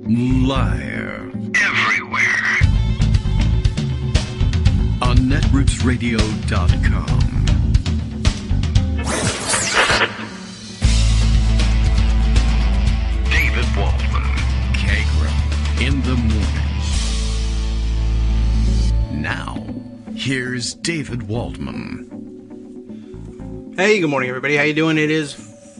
Live. Everywhere. On netrootsradio.com. David Waldman. Kagro. In the morning. Now, here's David Waldman. Hey, good morning, everybody. How you doing? It is,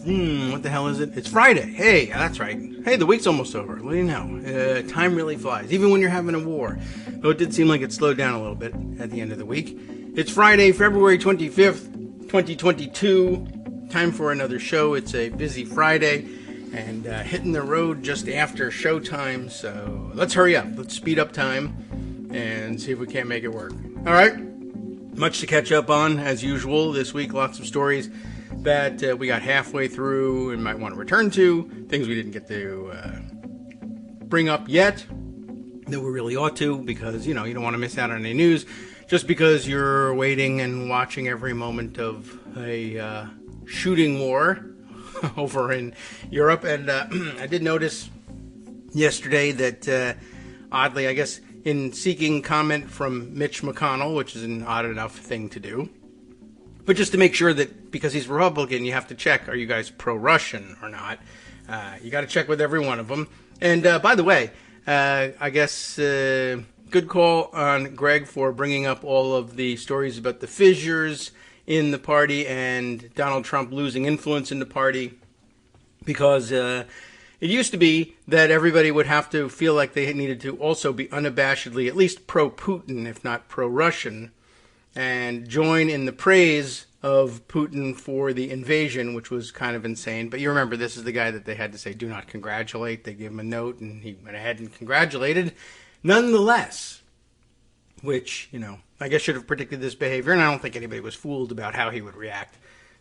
what the hell is it? It's Friday. Hey, that's right. Hey, the week's almost over. What do you know? Time really flies, even when you're having a war. Though it did seem like it slowed down a little bit at the end of the week. It's Friday, February 25th, 2022. Time for another show. It's a busy Friday and hitting the road just after showtime. So let's hurry up. Let's speed up time and see if we can't make it work. All right. Much to catch up on, as usual, this week. Lots of stories that we got halfway through and might want to return to. Things we didn't get to bring up yet that we really ought to, because, you don't want to miss out on any news just because you're waiting and watching every moment of a shooting war over in Europe. And I did notice yesterday that, oddly, I guess, in seeking comment from Mitch McConnell, which is an odd enough thing to do, but just to make sure that because he's Republican, you have to check, are you guys pro-Russian or not? You got to check with every one of them. And by the way, I guess good call on Greg for bringing up all of the stories about the fissures in the party and Donald Trump losing influence in the party, because it used to be that everybody would have to feel like they needed to also be unabashedly at least pro-Putin, if not pro-Russian, and join in the praise of Putin for the invasion, which was kind of insane. But you remember, this is the guy that they had to say, do not congratulate. They gave him a note, and he went ahead and congratulated. Nonetheless, which, I guess should have predicted this behavior, and I don't think anybody was fooled about how he would react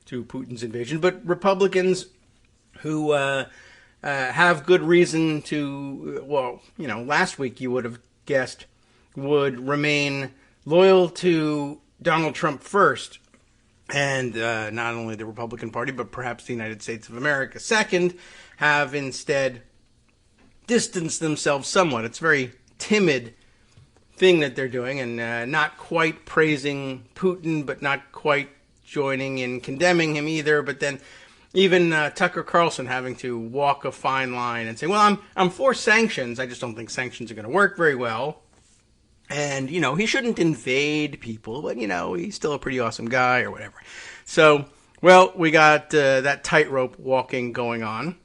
to Putin's invasion. But Republicans who have good reason to, last week you would have guessed, would remain loyal to Donald Trump first, and not only the Republican Party, but perhaps the United States of America second, have instead distanced themselves somewhat. It's a very timid thing that they're doing, and not quite praising Putin, but not quite joining in condemning him either. But then even Tucker Carlson having to walk a fine line and say, well, I'm for sanctions. I just don't think sanctions are going to work very well. And, he shouldn't invade people, but, he's still a pretty awesome guy or whatever. So, well, we got that tightrope walking going on,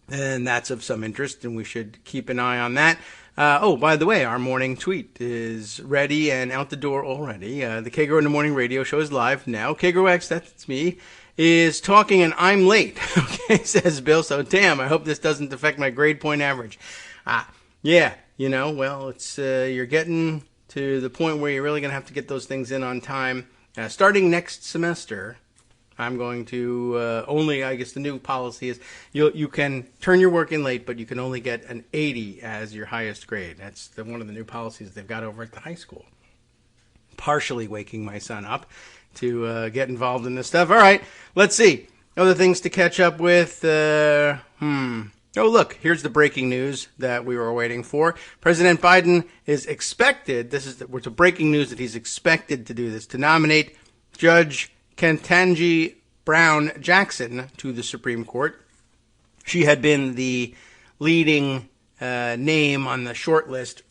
and that's of some interest, and we should keep an eye on that. By the way, our morning tweet is ready and out the door already. The Kagro in the Morning radio show is live now. Kagro X, that's me, is talking, and I'm late, okay, says Bill. So, damn, I hope this doesn't affect my grade point average. Yeah. It's you're getting to the point where you're really going to have to get those things in on time. Starting next semester, I'm going to only, I guess the new policy is you can turn your work in late, but you can only get an 80 as your highest grade. That's one of the new policies they've got over at the high school. Partially waking my son up to get involved in this stuff. All right, let's see. Other things to catch up with. Oh, look, here's the breaking news that we were waiting for. President Biden is expected, it's a breaking news that he's expected to do this, to nominate Judge Ketanji Brown Jackson to the Supreme Court. She had been the leading name on the short list,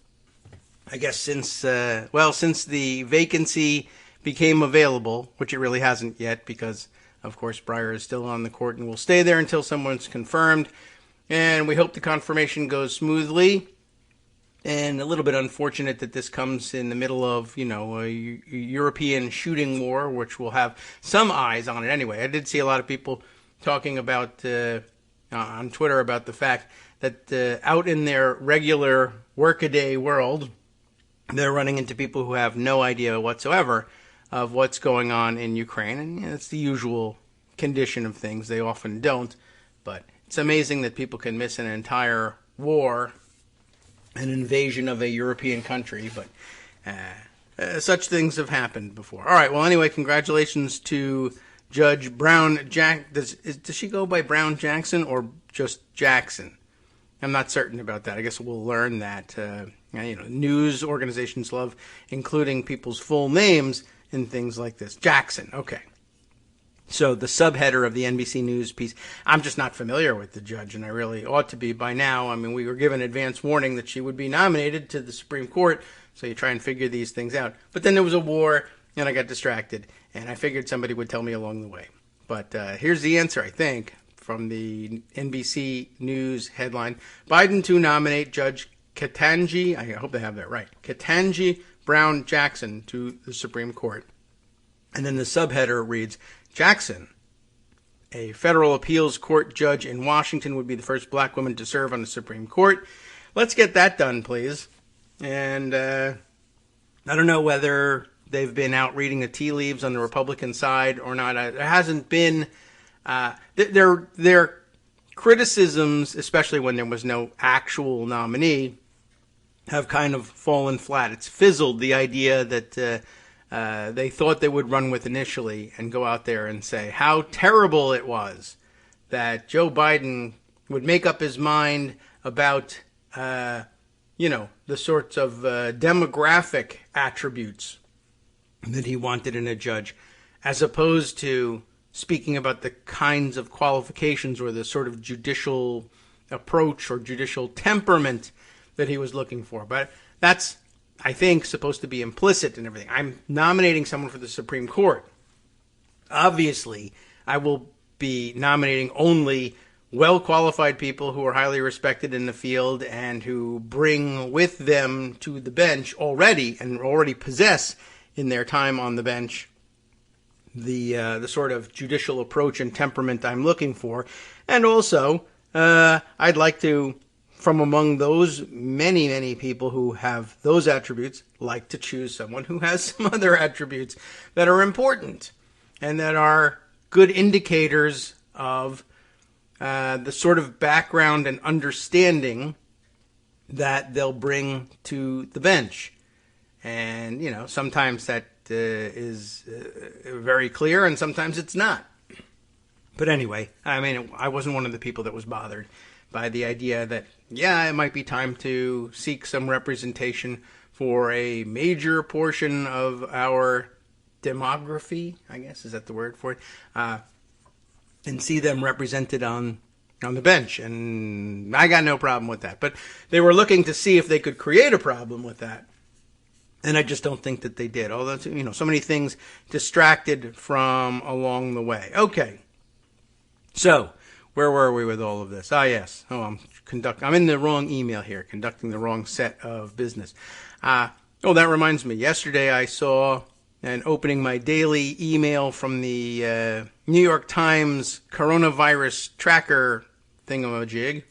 I guess, since the vacancy became available, which it really hasn't yet because, of course, Breyer is still on the court and will stay there until someone's confirmed. And we hope the confirmation goes smoothly. And a little bit unfortunate that this comes in the middle of, a European shooting war, which will have some eyes on it anyway. I did see a lot of people talking about, on Twitter, about the fact that out in their regular workaday world, they're running into people who have no idea whatsoever of what's going on in Ukraine. And it's the usual condition of things. They often don't, but it's amazing that people can miss an entire war, an invasion of a European country, but such things have happened before. All right, well, anyway, congratulations to Judge Brown Does she go by Brown Jackson or just Jackson? I'm not certain about that. I guess we'll learn that. News organizations love including people's full names in things like this. Jackson, okay. So the subheader of the NBC News piece, I'm just not familiar with the judge, and I really ought to be by now. I mean, we were given advance warning that she would be nominated to the Supreme Court, so you try and figure these things out. But then there was a war, and I got distracted, and I figured somebody would tell me along the way. But here's the answer, I think, from the NBC News headline. Biden to nominate Judge Ketanji, I hope I have that right, Ketanji Brown Jackson to the Supreme Court. And then the subheader reads, Jackson, a federal appeals court judge in Washington, would be the first black woman to serve on the Supreme Court. Let's get that done, please. And I don't know whether they've been out reading the tea leaves on the Republican side or not. There hasn't been their criticisms, especially when there was no actual nominee, have kind of fallen flat. It's fizzled, the idea that they thought they would run with initially and go out there and say how terrible it was that Joe Biden would make up his mind about, the sorts of demographic attributes that he wanted in a judge, as opposed to speaking about the kinds of qualifications or the sort of judicial approach or judicial temperament that he was looking for. But that's, I think, supposed to be implicit in everything. I'm nominating someone for the Supreme Court. Obviously, I will be nominating only well-qualified people who are highly respected in the field and who bring with them to the bench already and already possess in their time on the bench the sort of judicial approach and temperament I'm looking for. And also, I'd like to, from among those many, many people who have those attributes, like to choose someone who has some other attributes that are important and that are good indicators of the sort of background and understanding that they'll bring to the bench. And, sometimes that is very clear and sometimes it's not. But anyway, I mean, I wasn't one of the people that was bothered by the idea that, it might be time to seek some representation for a major portion of our demography, I guess, is that the word for it, and see them represented on the bench. And I got no problem with that. But they were looking to see if they could create a problem with that. And I just don't think that they did. Although, so many things distracted from along the way. Okay. So, where were we with all of this? Yes. I'm in the wrong email here, conducting the wrong set of business. That reminds me. Yesterday I saw, and opening my daily email from the New York Times coronavirus tracker thingamajig,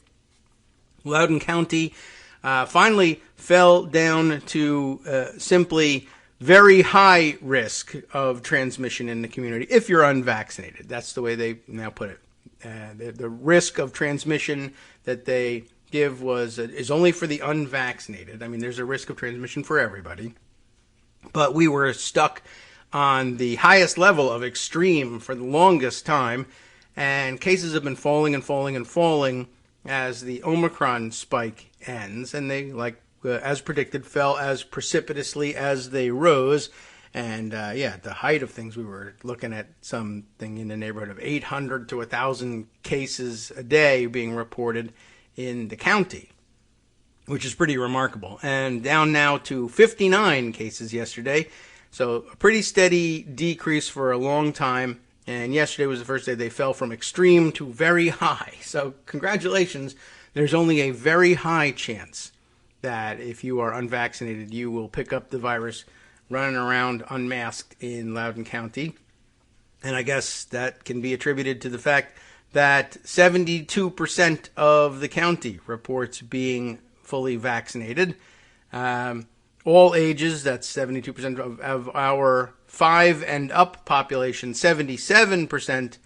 Loudoun County finally fell down to simply very high risk of transmission in the community if you're unvaccinated. That's the way they now put it. The risk of transmission that they give is only for the unvaccinated. I mean, there's a risk of transmission for everybody. But we were stuck on the highest level of extreme for the longest time, and cases have been falling and falling and falling as the Omicron spike ends, and they, as predicted, fell as precipitously as they rose. And at the height of things, we were looking at something in the neighborhood of 800 to 1,000 cases a day being reported in the county, which is pretty remarkable. And down now to 59 cases yesterday. So a pretty steady decrease for a long time. And yesterday was the first day they fell from extreme to very high. So congratulations. There's only a very high chance that if you are unvaccinated, you will pick up the virus running around unmasked in Loudoun County. And I guess that can be attributed to the fact that 72% of the county reports being fully vaccinated. All ages, that's 72% of our 5 and up population, 77%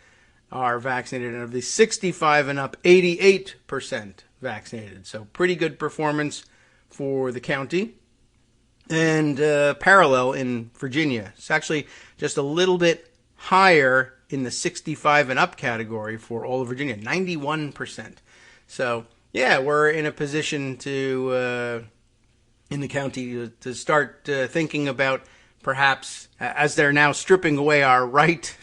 are vaccinated. And of the 65 and up, 88% vaccinated. So pretty good performance for the county. And parallel in Virginia. It's actually just a little bit higher in the 65 and up category for all of Virginia, 91%. So yeah, we're in a position to, in the county, to start thinking about perhaps, as they're now stripping away our right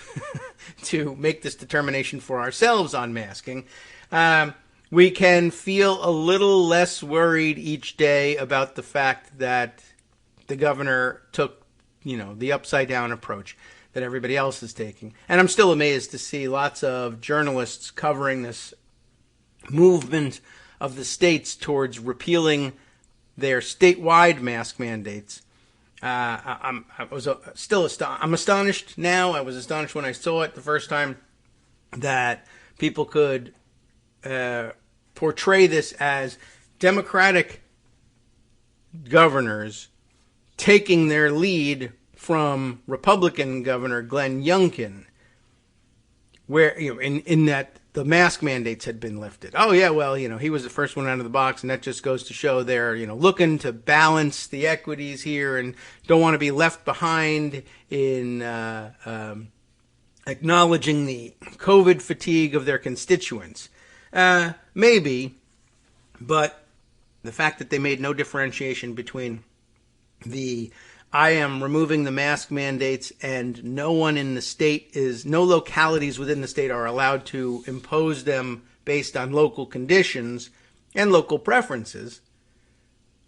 to make this determination for ourselves on masking, we can feel a little less worried each day about the fact that the governor took, the upside down approach that everybody else is taking. And I'm still amazed to see lots of journalists covering this movement of the states towards repealing their statewide mask mandates. I'm astonished now. I was astonished when I saw it the first time that people could portray this as Democratic governors taking their lead from Republican Governor Glenn Youngkin, where in that the mask mandates had been lifted. Oh yeah, well, he was the first one out of the box, and that just goes to show they're looking to balance the equities here and don't want to be left behind in acknowledging the COVID fatigue of their constituents. Maybe, but the fact that they made no differentiation between I am removing the mask mandates and no localities within the state are allowed to impose them based on local conditions and local preferences,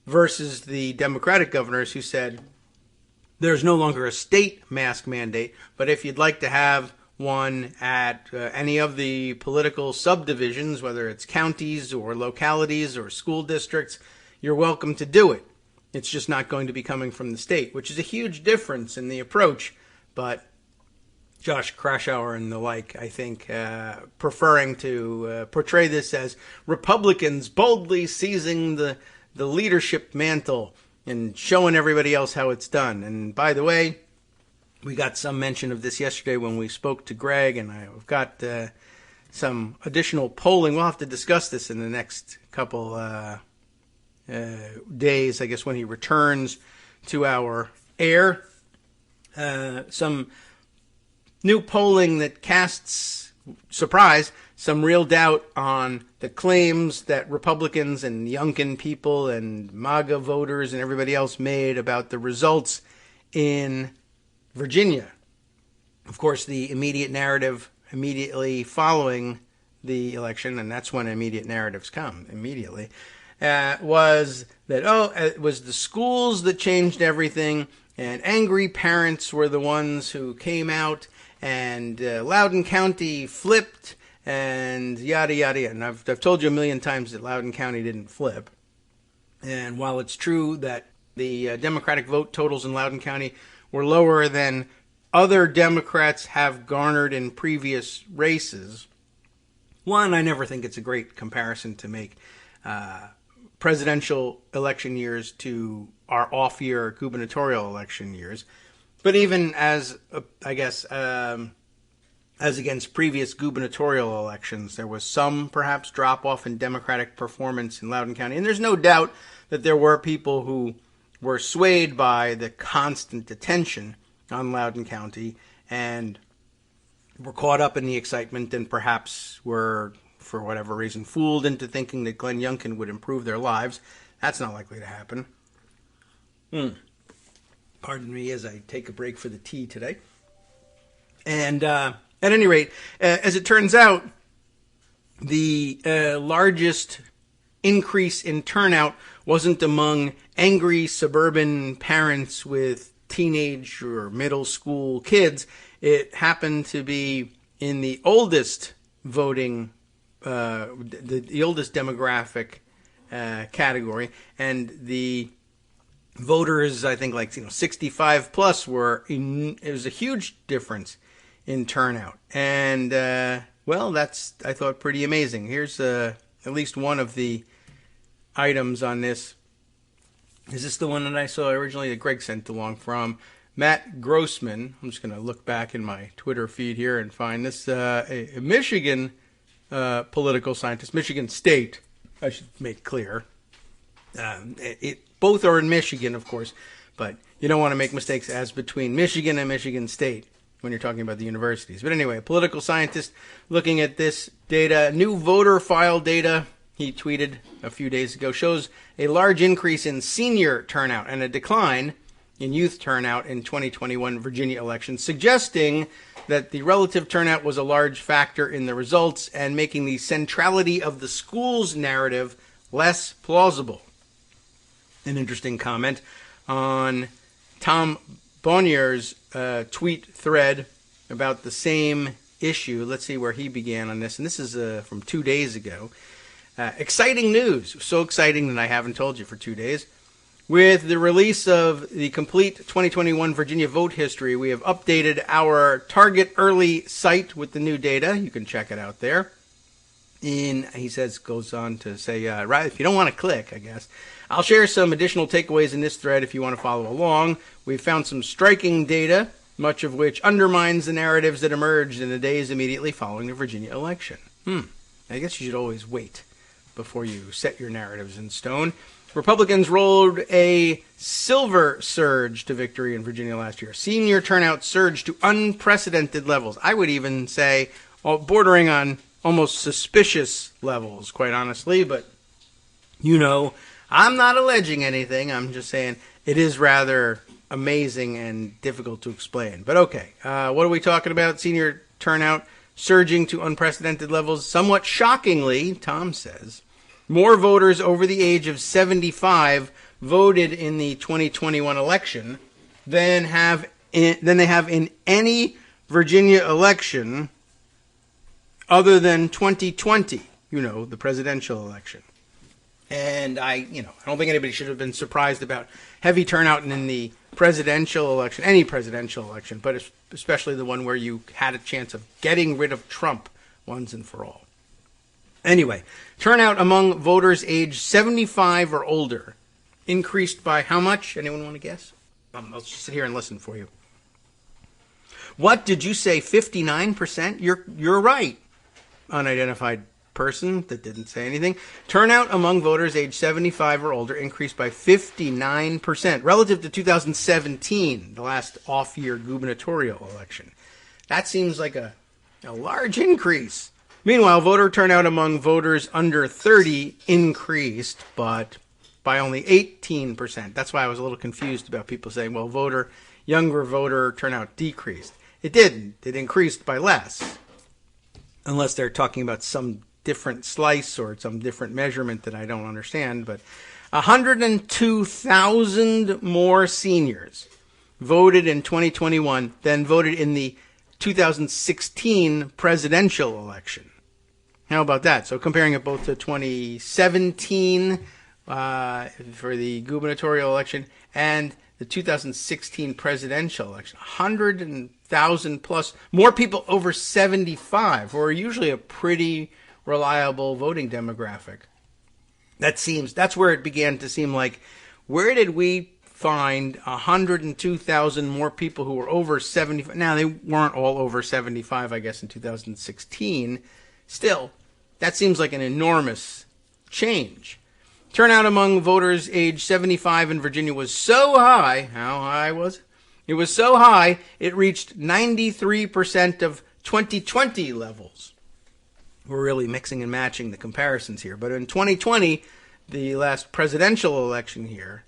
versus the Democratic governors who said there's no longer a state mask mandate, but if you'd like to have one at any of the political subdivisions, whether it's counties or localities or school districts, you're welcome to do it. It's just not going to be coming from the state, which is a huge difference in the approach. But Josh Kraushaar and the like, I think, preferring to portray this as Republicans boldly seizing the leadership mantle and showing everybody else how it's done. And by the way, we got some mention of this yesterday when we spoke to Greg, and I've got some additional polling. We'll have to discuss this in the next couple days, I guess, when he returns to our air. Some new polling that casts, surprise, some real doubt on the claims that Republicans and Youngkin people and MAGA voters and everybody else made about the results in Virginia. Of course, the immediate narrative immediately following the election, and that's when immediate narratives come, immediately, was that, it was the schools that changed everything, and angry parents were the ones who came out, and Loudoun County flipped, and yada, yada, yada. And I've told you a million times that Loudoun County didn't flip. And while it's true that the Democratic vote totals in Loudoun County were lower than other Democrats have garnered in previous races, one, I never think it's a great comparison to make presidential election years to our off-year gubernatorial election years. But even as against previous gubernatorial elections, there was some perhaps drop-off in Democratic performance in Loudoun County. And there's no doubt that there were people who were swayed by the constant attention on Loudoun County and were caught up in the excitement and perhaps were, for whatever reason, fooled into thinking that Glenn Youngkin would improve their lives. That's not likely to happen. Pardon me as I take a break for the tea today. And at any rate, as it turns out, the largest increase in turnout wasn't among angry suburban parents with teenage or middle school kids. It happened to be in the oldest voting, the oldest demographic category, and the voters, I think, 65 plus it was a huge difference in turnout. And that's, I thought, pretty amazing. Here's at least one of the items on this. Is this the one that I saw originally that Greg sent along from Matt Grossman? I'm just going to look back in my Twitter feed here and find this. A Michigan political scientist, Michigan State, I should make clear. Both are in Michigan, of course, but you don't want to make mistakes as between Michigan and Michigan State when you're talking about the universities. But anyway, a political scientist looking at this data, new voter file data he tweeted a few days ago, shows a large increase in senior turnout and a decline in youth turnout in 2021 Virginia elections, suggesting that the relative turnout was a large factor in the results and making the centrality of the school's narrative less plausible. An interesting comment on Tom Bonnier's tweet thread about the same issue. Let's see where he began on this. And this is from 2 days ago. Exciting news. So exciting that I haven't told you for 2 days. With the release of the complete 2021 Virginia vote history, we have updated our Target Early site with the new data. You can check it out there. He says, goes on to say, right, if you don't want to click, I guess, I'll share some additional takeaways in this thread if you want to follow along. We've found some striking data, much of which undermines the narratives that emerged in the days immediately following the Virginia election. I guess you should always wait before you set your narratives in stone. Republicans rolled a silver surge to victory in Virginia last year. Senior turnout surged to unprecedented levels. I would even say bordering on almost suspicious levels, quite honestly. But, I'm not alleging anything. I'm just saying it is rather amazing and difficult to explain. But okay, what are we talking about? Senior turnout surging to unprecedented levels. Somewhat shockingly, Tom says, more voters over the age of 75 voted in the 2021 election than they have in any Virginia election other than 2020, the presidential election. And I don't think anybody should have been surprised about heavy turnout in the presidential election, any presidential election, but especially the one where you had a chance of getting rid of Trump once and for all. Anyway, turnout among voters aged 75 or older increased by how much? Anyone want to guess? I'll just sit here and listen for you. What did you say? 59%? You're right. Unidentified person that didn't say anything. Turnout among voters aged 75 or older increased by 59% relative to 2017, the last off-year gubernatorial election. That seems like a large increase. Meanwhile, voter turnout among voters under 30 increased, but by only 18%. That's why I was a little confused about people saying, well, younger voter turnout decreased. It didn't. It increased by less. Unless they're talking about some different slice or some different measurement that I don't understand. But 102,000 more seniors voted in 2021 than voted in the 2016 presidential election. How about that? So comparing it both to 2017 for the gubernatorial election and the 2016 presidential election, 100,000 plus more people over 75, who are usually a pretty reliable voting demographic. That's where it began to seem like, where did we find 102,000 more people who were over 75? Now, they weren't all over 75, I guess, in 2016. Still, that seems like an enormous change. Turnout among voters aged 75 in Virginia was so high. How high was it? It was so high, it reached 93% of 2020 levels. We're really mixing and matching the comparisons here. But in 2020, the last presidential election here,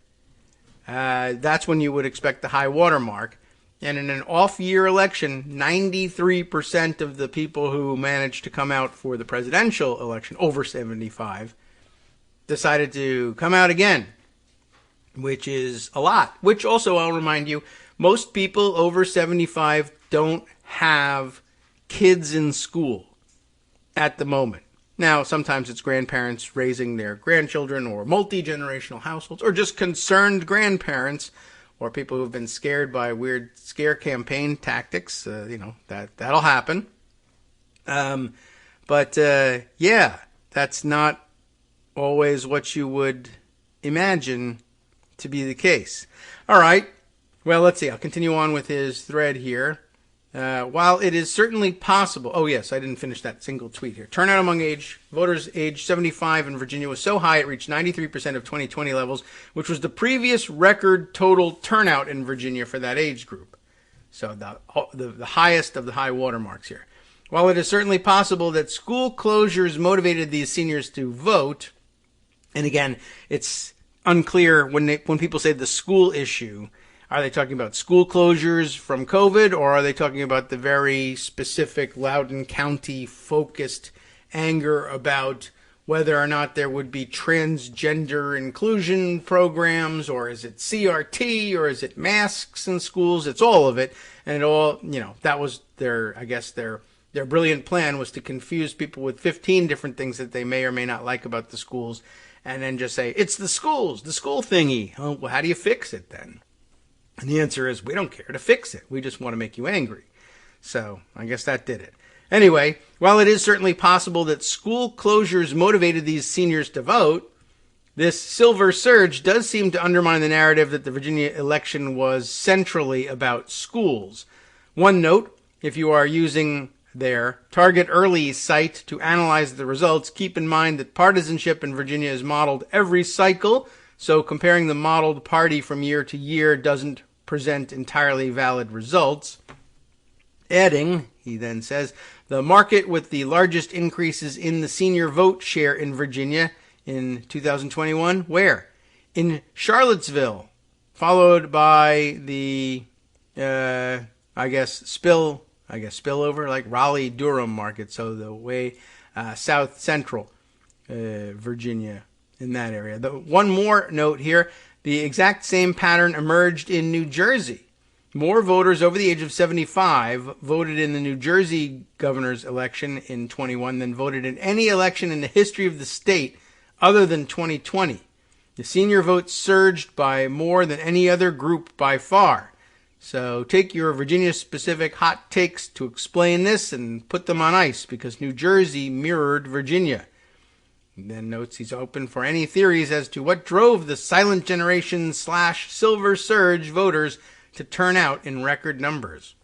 that's when you would expect the high water mark. And in an off-year election, 93% of the people who managed to come out for the presidential election, over 75, decided to come out again, which is a lot. Which also, I'll remind you, most people over 75 don't have kids in school at the moment. Now, sometimes it's grandparents raising their grandchildren, or multi-generational households, or just concerned grandparents, or people who've been scared by weird scare campaign tactics. That'll happen. But that's not always what you would imagine to be the case. All right. Well, let's see. I'll continue on with his thread here. While it is certainly possible... Oh, yes, I didn't finish that single tweet here. Turnout among voters aged 75 in Virginia was so high it reached 93% of 2020 levels, which was the previous record total turnout in Virginia for that age group. So the highest of the high watermarks here. While it is certainly possible that school closures motivated these seniors to vote, and again, it's unclear when people say the school issue, are they talking about school closures from COVID, or are they talking about the very specific Loudoun County focused anger about whether or not there would be transgender inclusion programs, or is it CRT, or is it masks in schools? It's all of it. And it all, that was their brilliant plan, was to confuse people with 15 different things that they may or may not like about the schools, and then just say, it's the schools, the school thingy. Oh, well, how do you fix it then? And the answer is, we don't care to fix it. We just want to make you angry. So I guess that did it. Anyway, while it is certainly possible that school closures motivated these seniors to vote, this silver surge does seem to undermine the narrative that the Virginia election was centrally about schools. One note, if you are using their Target Early site to analyze the results, keep in mind that partisanship in Virginia is modeled every cycle, so comparing the modeled party from year to year doesn't present entirely valid results. Adding, he then says, the market with the largest increases in the senior vote share in Virginia in 2021, where? In Charlottesville, followed by the, spillover, like Raleigh-Durham market, so the way south central Virginia in that area. One more note here, the exact same pattern emerged in New Jersey. More voters over the age of 75 voted in the New Jersey governor's election in 21 than voted in any election in the history of the state other than 2020. The senior vote surged by more than any other group by far. So take your Virginia-specific hot takes to explain this and put them on ice, because New Jersey mirrored Virginia. And then notes he's open for any theories as to what drove the silent generation / silver surge voters to turn out in record numbers.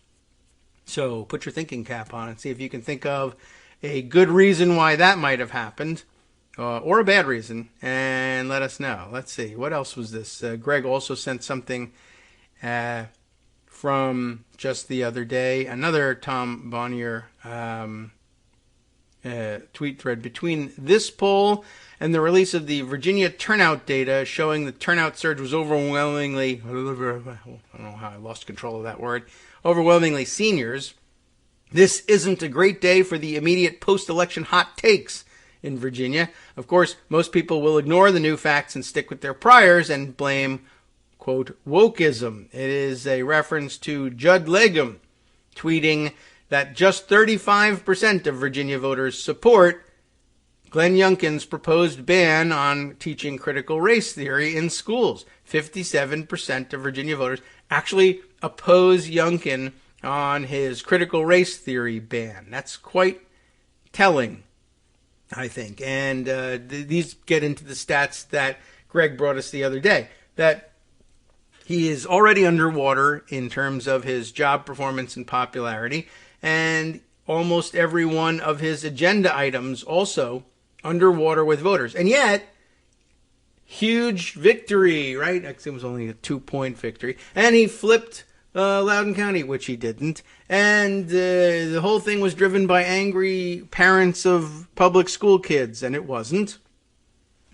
So put your thinking cap on and see if you can think of a good reason why that might have happened, or a bad reason, and let us know. Let's see, what else was this? Greg also sent something from just the other day, another Tom Bonnier tweet thread. Between this poll and the release of the Virginia turnout data showing the turnout surge was overwhelmingly, I don't know how I lost control of that word, overwhelmingly seniors, this isn't a great day for the immediate post-election hot takes in Virginia. Of course, most people will ignore the new facts and stick with their priors and blame, quote, wokeism. It is a reference to Judd Legum tweeting that just 35% of Virginia voters support Glenn Youngkin's proposed ban on teaching critical race theory in schools. 57% of Virginia voters actually oppose Youngkin on his critical race theory ban. That's quite telling, I think. And these get into the stats that Greg brought us the other day, that he is already underwater in terms of his job performance and popularity, and almost every one of his agenda items also underwater with voters. And yet, huge victory, right? Actually, it was only a 2-point victory. And he flipped Loudoun County, which he didn't. And the whole thing was driven by angry parents of public school kids, and it wasn't.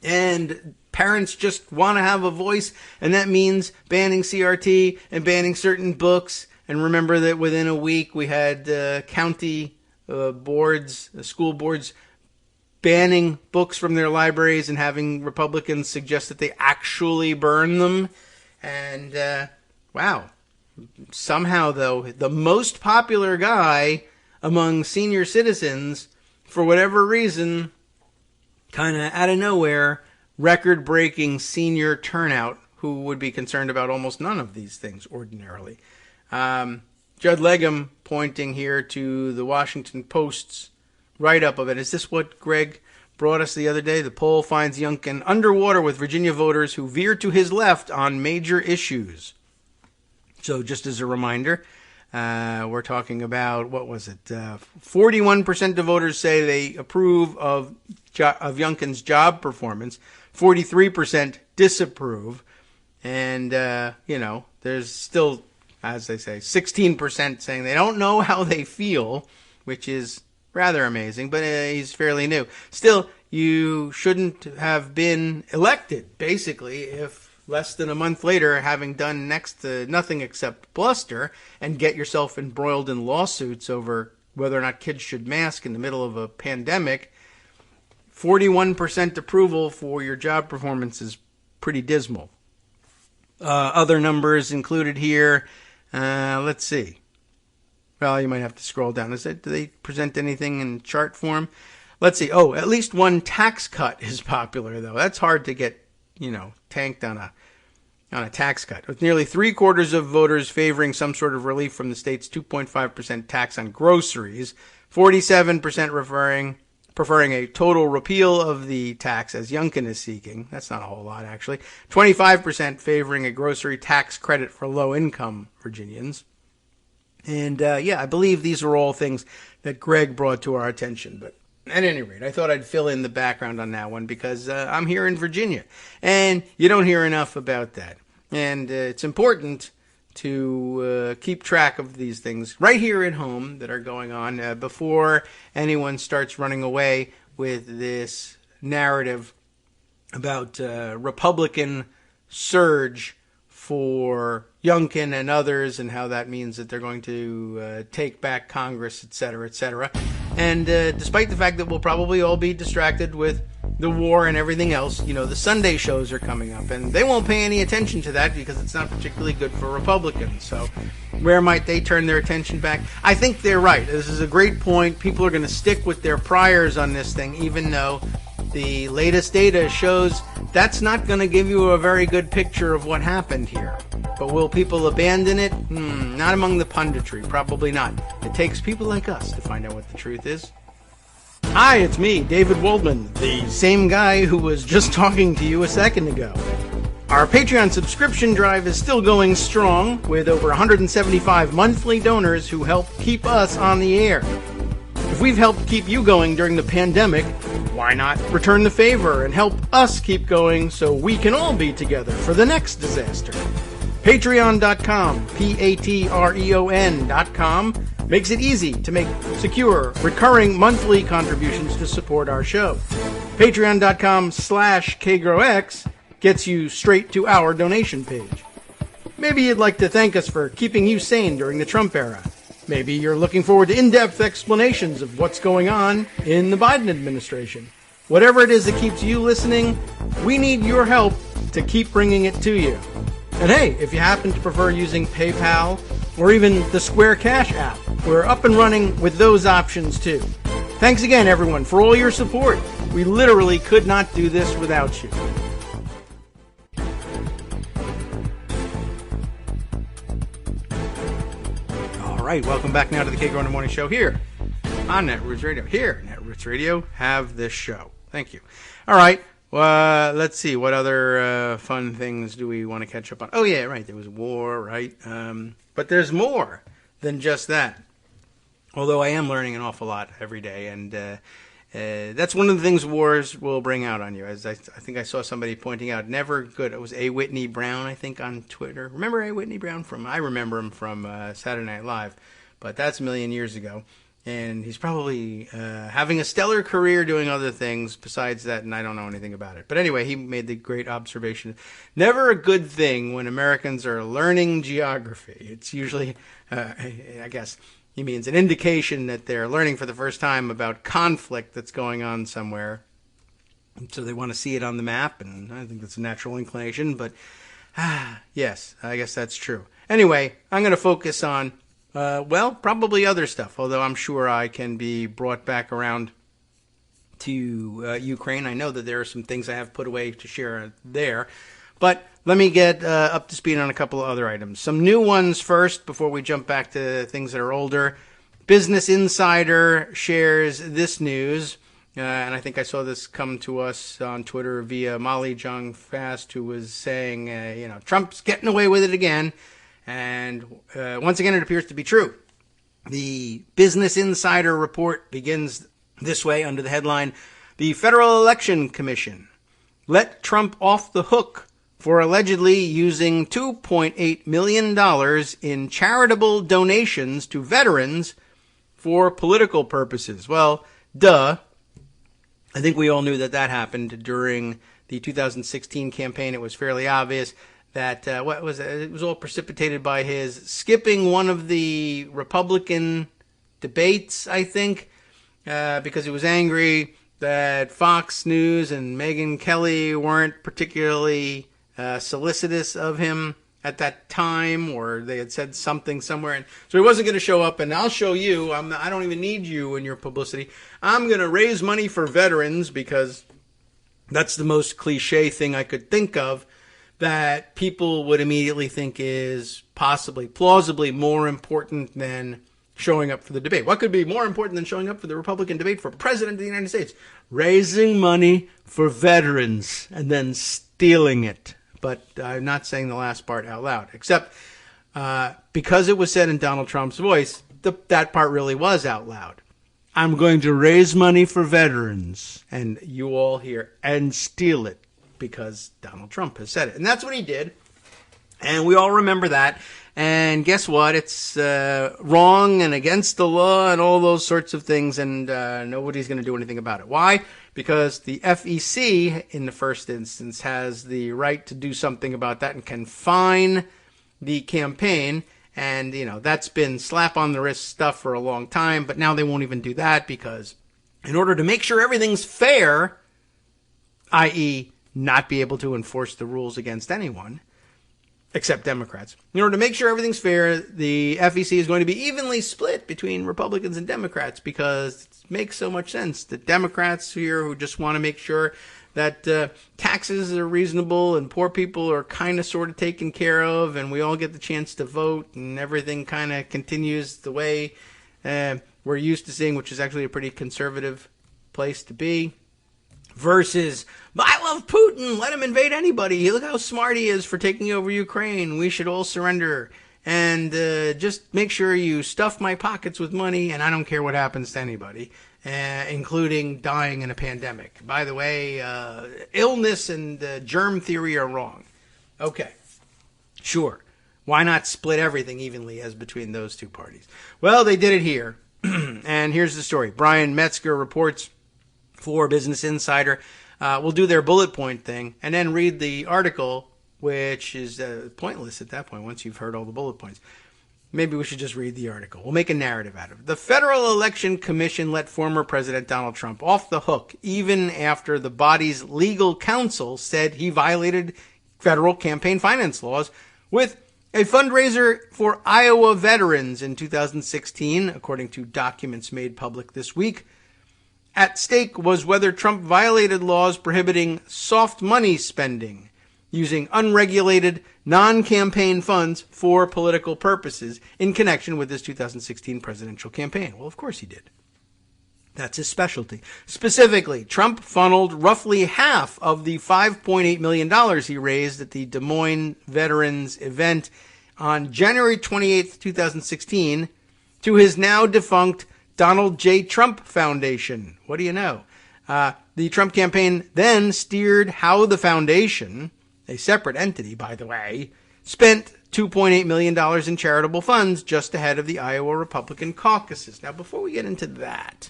And parents just want to have a voice, and that means banning CRT and banning certain books. And remember that within a week we had county boards, school boards, banning books from their libraries and having Republicans suggest that they actually burn them. And wow, somehow though, the most popular guy among senior citizens, for whatever reason, kind of out of nowhere, record-breaking senior turnout, who would be concerned about almost none of these things ordinarily. Judd Legum pointing here to the Washington Post's write-up of it. Is this what Greg brought us the other day? The poll finds Youngkin underwater with Virginia voters who veer to his left on major issues. So just as a reminder, we're talking about, what was it? 41% of voters say they approve of Youngkin's job performance. 43% disapprove. And, there's still, as they say, 16% saying they don't know how they feel. which is rather amazing, but he's fairly new. Still, you shouldn't have been elected, basically, if less than a month later, having done next to nothing except bluster and get yourself embroiled in lawsuits over whether or not kids should mask in the middle of a pandemic, 41% approval for your job performance is pretty dismal. Other numbers included here, let's see. Well, you might have to scroll down. Do they present anything in chart form? Let's see. Oh, at least one tax cut is popular, though. That's hard to get, tanked on a tax cut. With nearly 3/4 of voters favoring some sort of relief from the state's 2.5% tax on groceries, 47% preferring a total repeal of the tax, as Youngkin is seeking. That's not a whole lot, actually. 25% favoring a grocery tax credit for low-income Virginians. And, I believe these are all things that Greg brought to our attention. But at any rate, I thought I'd fill in the background on that one because I'm here in Virginia. And you don't hear enough about that. And it's important to keep track of these things right here at home that are going on before anyone starts running away with this narrative about Republican surge for Youngkin and others, and how that means that they're going to take back Congress, et cetera, et cetera. And despite the fact that we'll probably all be distracted with the war and everything else, the Sunday shows are coming up, and they won't pay any attention to that because it's not particularly good for Republicans. So where might they turn their attention back? I think they're right. This is a great point. People are going to stick with their priors on this thing, even though the latest data shows that's not going to give you a very good picture of what happened here. But will people abandon it? Not among the punditry. Probably not. It takes people like us to find out what the truth is. Hi, it's me, David Waldman, the same guy who was just talking to you a second ago. Our Patreon subscription drive is still going strong, with over 175 monthly donors who help keep us on the air. If we've helped keep you going during the pandemic, why not return the favor and help us keep going so we can all be together for the next disaster? Patreon.com, Patreon.com, makes it easy to make secure, recurring monthly contributions to support our show. Patreon.com/KagroX gets you straight to our donation page. Maybe you'd like to thank us for keeping you sane during the Trump era. Maybe you're looking forward to in-depth explanations of what's going on in the Biden administration. Whatever it is that keeps you listening, we need your help to keep bringing it to you. And hey, if you happen to prefer using PayPal or even the Square Cash app, we're up and running with those options too. Thanks again, everyone, for all your support. We literally could not do this without you. All right, welcome back now to the Kagro in the Morning Show here on Netroots Radio. Here, Netroots Radio, have this show. Thank you. All right. Let's see. What other fun things do we want to catch up on? Oh, yeah, right. There was war, right? But there's more than just that. Although I am learning an awful lot every day. And that's one of the things wars will bring out on you. As I think I saw somebody pointing out, never good. It was A. Whitney Brown, I think, on Twitter. Remember A. Whitney Brown? I remember him from Saturday Night Live. But that's a million years ago. And he's probably having a stellar career doing other things besides that, and I don't know anything about it. But anyway, he made the great observation. Never a good thing when Americans are learning geography. It's usually, I guess, he means an indication that they're learning for the first time about conflict that's going on somewhere. So they want to see it on the map, and I think that's a natural inclination. But, yes, I guess that's true. Anyway, I'm going to focus on probably other stuff, although I'm sure I can be brought back around to Ukraine. I know that there are some things I have put away to share there, but let me get up to speed on a couple of other items. Some new ones first before we jump back to things that are older. Business Insider shares this news, and I think I saw this come to us on Twitter via Molly Jong Fast, who was saying, Trump's getting away with it again. And once again, it appears to be true. The Business Insider report begins this way under the headline, "The Federal Election Commission let Trump off the hook for allegedly using $2.8 million in charitable donations to veterans for political purposes. Well, duh. I think we all knew that happened during the 2016 campaign. It was fairly obvious that it was all precipitated by his skipping one of the Republican debates, I think, because he was angry that Fox News and Megyn Kelly weren't particularly solicitous of him at that time, or they had said something somewhere, and so he wasn't going to show up. And I'll show you. I don't even need you in your publicity. I'm going to raise money for veterans because that's the most cliche thing I could think of that people would immediately think is possibly, plausibly more important than showing up for the debate. What could be more important than showing up for the Republican debate for President of the United States? Raising money for veterans and then stealing it. But I'm not saying the last part out loud, except because it was said in Donald Trump's voice, that part really was out loud. I'm going to raise money for veterans, and you all hear, and steal it, because Donald Trump has said it. And that's what he did, and we all remember that. And guess what? It's wrong and against the law and all those sorts of things, and nobody's going to do anything about it. Why? Because the FEC, in the first instance, has the right to do something about that and can fine the campaign. And, that's been slap on the wrist stuff for a long time, but now they won't even do that because in order to make sure everything's fair, i.e. not be able to enforce the rules against anyone, except Democrats. In order to make sure everything's fair, the FEC is going to be evenly split between Republicans and Democrats because it makes so much sense. The Democrats here who just want to make sure that taxes are reasonable and poor people are kind of sort of taken care of and we all get the chance to vote and everything kind of continues the way we're used to seeing, which is actually a pretty conservative place to be. Versus, I love Putin, let him invade anybody. Look how smart he is for taking over Ukraine. We should all surrender. And just make sure you stuff my pockets with money, and I don't care what happens to anybody, including dying in a pandemic. By the way, illness and germ theory are wrong. Okay, sure. Why not split everything evenly as between those two parties? Well, they did it here. And here's the story. Brian Metzger reports for Business Insider. We'll do their bullet point thing and then read the article, which is pointless at that point once you've heard all the bullet points. Maybe we should just read the article. We'll make a narrative out of it. The Federal Election Commission let former President Donald Trump off the hook even after the body's legal counsel said he violated federal campaign finance laws with a fundraiser for Iowa veterans in 2016, according to documents made public this week. At stake was whether Trump violated laws prohibiting soft money spending, using unregulated, non-campaign funds for political purposes in connection with his 2016 presidential campaign. Well, of course he did. That's his specialty. Specifically, Trump funneled roughly half of the $5.8 million he raised at the Des Moines Veterans event on January 28, 2016, to his now defunct Donald J. Trump Foundation. What do you know? The Trump campaign then steered how the foundation, a separate entity, by the way, spent $2.8 million in charitable funds just ahead of the Iowa Republican caucuses. Now, before we get into that,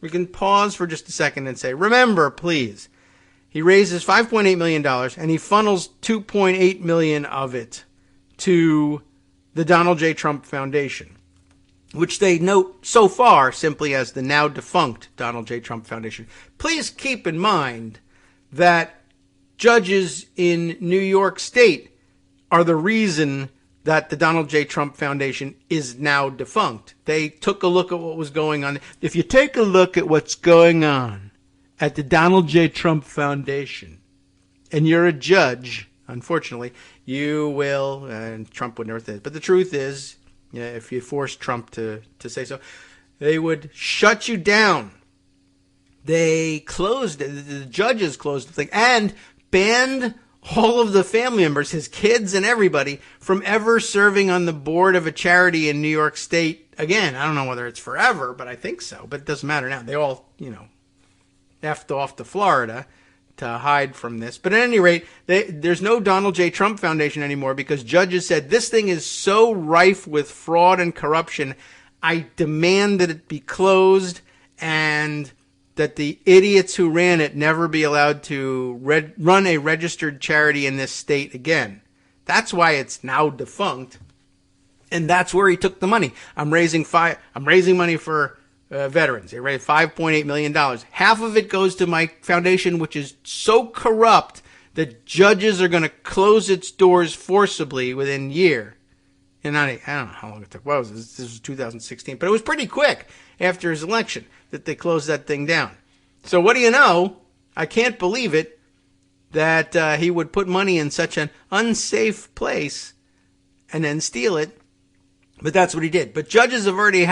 we can pause for just a second and say, remember, please, he raises $5.8 million and he funnels $2.8 million of it to the Donald J. Trump Foundation, which they note so far simply as the now defunct Donald J. Trump Foundation. Please keep in mind that judges in New York State are the reason that the Donald J. Trump Foundation is now defunct. They took a look at what was going on. If you take a look at what's going on at the Donald J. Trump Foundation, and you're a judge, unfortunately, you will, and Trump would never say it, but the truth is, if you force Trump to say so, they would shut you down. They closed it. The judges closed the thing and banned all of the family members, his kids and everybody, from ever serving on the board of a charity in New York State again. I don't know whether it's forever, but I think so. But it doesn't matter now. They all, effed off to Florida to hide from this. But at any rate, there's no Donald J. Trump Foundation anymore because judges said this thing is so rife with fraud and corruption, I demand that it be closed and that the idiots who ran it never be allowed to run a registered charity in this state again. That's why it's now defunct. And that's where he took the money. I'm raising money for veterans. They raised $5.8 million. Half of it goes to my foundation, which is so corrupt that judges are going to close its doors forcibly within a year. And I don't know how long it took. What was this? This was 2016. But it was pretty quick after his election that they closed that thing down. So what do you know? I can't believe it that he would put money in such an unsafe place and then steal it. But that's what he did. But judges have already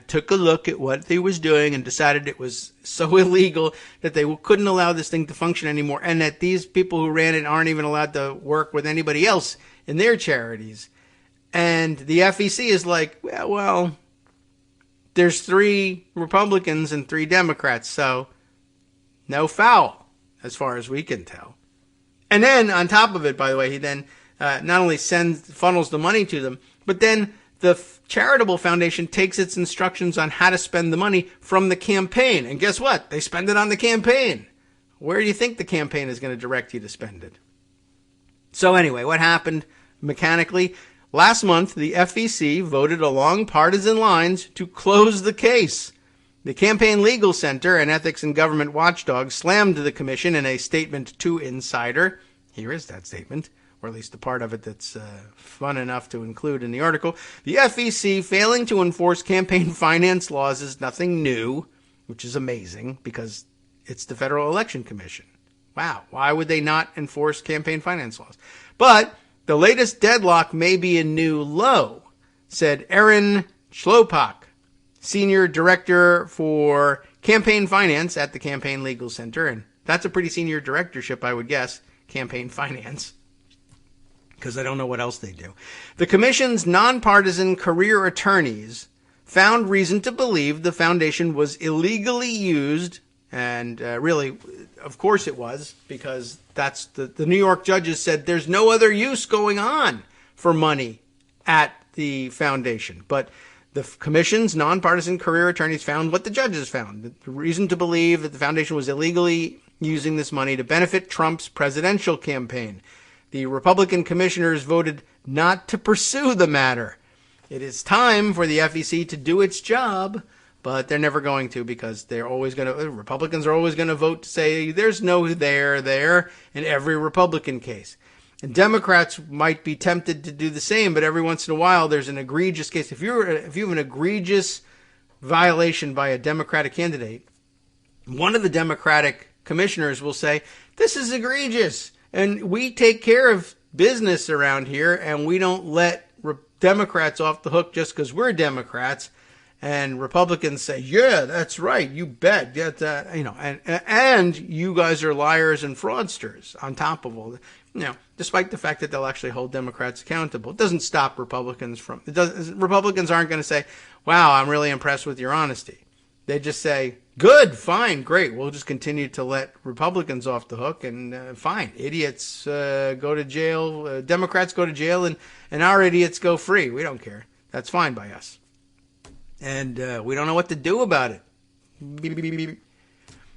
took a look at what he was doing and decided it was so illegal that they couldn't allow this thing to function anymore, and that these people who ran it aren't even allowed to work with anybody else in their charities. And the FEC is like, well, there's 3 Republicans and 3 Democrats, so no foul as far as we can tell. And then on top of it, by the way, he then not only funnels the money to them, but then the charitable foundation takes its instructions on how to spend the money from the campaign. And guess what? They spend it on the campaign. Where do you think the campaign is going to direct you to spend it? So anyway, what happened mechanically? Last month, the FEC voted along partisan lines to close the case. The Campaign Legal Center and Ethics and Government Watchdog slammed the commission in a statement to Insider. Here is that statement, or at least the part of it that's fun enough to include in the article. The FEC failing to enforce campaign finance laws is nothing new, which is amazing because it's the Federal Election Commission. Wow, why would they not enforce campaign finance laws? But the latest deadlock may be a new low, said Aaron Schlopak, Senior Director for Campaign Finance at the Campaign Legal Center. And that's a pretty senior directorship, I would guess, campaign finance, because I don't know what else they do. The commission's nonpartisan career attorneys found reason to believe the foundation was illegally used, and really, of course it was, because that's the New York judges said there's no other use going on for money at the foundation. But the commission's nonpartisan career attorneys found what the judges found, the reason to believe that the foundation was illegally using this money to benefit Trump's presidential campaign. The Republican commissioners voted not to pursue the matter. It is time for the FEC to do its job, but they're never going to, because Republicans are always going to vote to say there's no there in every Republican case. And Democrats might be tempted to do the same, but every once in a while there's an egregious case. If you have an egregious violation by a Democratic candidate, one of the Democratic commissioners will say, this is egregious, and we take care of business around here, and we don't let Democrats off the hook just because we're Democrats. And Republicans say, yeah, that's right, you bet. And you guys are liars and fraudsters on top of all that. Despite the fact that they'll actually hold Democrats accountable. It doesn't stop Republicans Republicans aren't going to say, wow, I'm really impressed with your honesty. They just say, good, fine, great. We'll just continue to let Republicans off the hook, and fine. Idiots go to jail. Democrats go to jail, and our idiots go free. We don't care. That's fine by us. And we don't know what to do about it.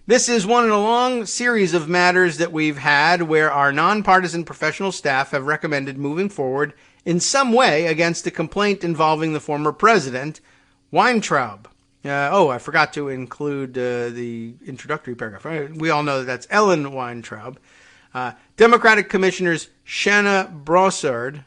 This is one in a long series of matters that we've had where our nonpartisan professional staff have recommended moving forward in some way against a complaint involving the former president, Weintraub. I forgot to include the introductory paragraph. We all know that's Ellen Weintraub. Democratic Commissioners Shanna Broussard,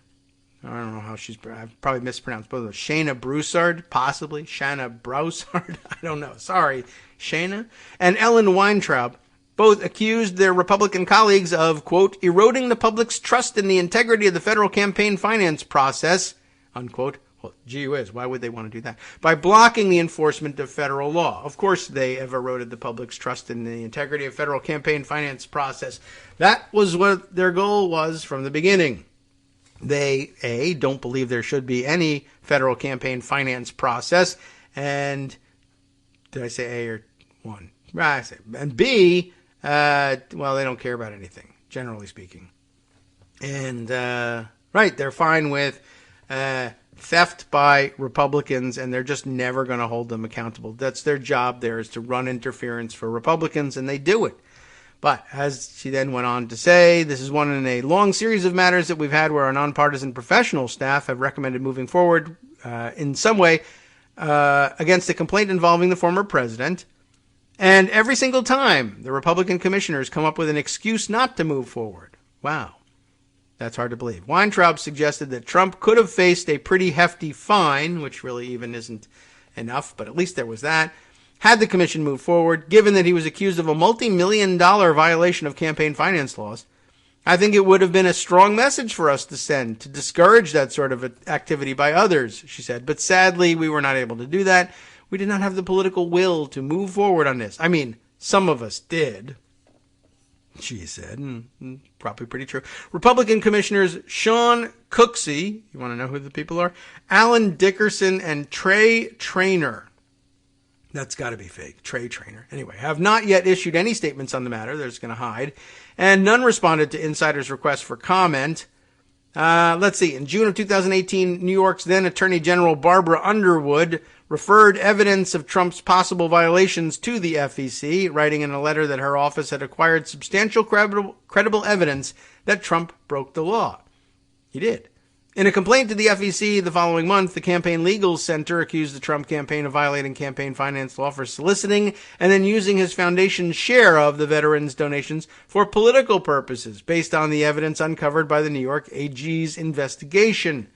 I don't know how I've probably mispronounced both of those. Shana Broussard, possibly. Shanna Broussard, I don't know. Sorry, Shana. And Ellen Weintraub both accused their Republican colleagues of, quote, eroding the public's trust in the integrity of the federal campaign finance process, unquote. Well, gee whiz, why would they want to do that? By blocking the enforcement of federal law. Of course they have eroded the public's trust in the integrity of federal campaign finance process. That was what their goal was from the beginning. They, don't believe there should be any federal campaign finance process, and did I say A or one? I say, and B, they don't care about anything, generally speaking. And, they're fine with theft by Republicans, and they're just never going to hold them accountable. That's their job there, is to run interference for Republicans, and they do it. But as she then went on to say, this is one in a long series of matters that we've had where our nonpartisan professional staff have recommended moving forward in some way against a complaint involving the former president. And every single time, the Republican commissioners come up with an excuse not to move forward. Wow. That's hard to believe. Weintraub suggested that Trump could have faced a pretty hefty fine, which really even isn't enough, but at least there was that, had the commission moved forward, given that he was accused of a multi-million-dollar violation of campaign finance laws. I think it would have been a strong message for us to send to discourage that sort of activity by others, she said. But sadly, we were not able to do that. We did not have the political will to move forward on this. I mean, some of us did, she said, and probably pretty true. Republican commissioners Sean Cooksey, you want to know who the people are? Alan Dickerson and Trey Traynor. That's got to be fake. Trey Traynor. Anyway, have not yet issued any statements on the matter. They're just going to hide. And none responded to insiders' requests for comment. Let's see. In June of 2018, New York's then Attorney General Barbara Underwood referred evidence of Trump's possible violations to the FEC, writing in a letter that her office had acquired substantial credible evidence that Trump broke the law. He did. In a complaint to the FEC the following month, the Campaign Legal Center accused the Trump campaign of violating campaign finance law for soliciting and then using his foundation's share of the veterans' donations for political purposes, based on the evidence uncovered by the New York AG's investigation.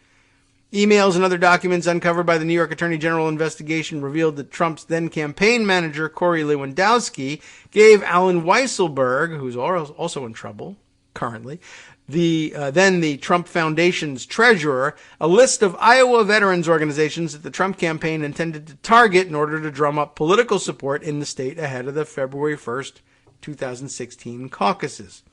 Emails and other documents uncovered by the New York Attorney General investigation revealed that Trump's then campaign manager, Corey Lewandowski, gave Alan Weisselberg, who's also in trouble currently, the Trump Foundation's treasurer, a list of Iowa veterans organizations that the Trump campaign intended to target in order to drum up political support in the state ahead of the February 1st, 2016 caucuses.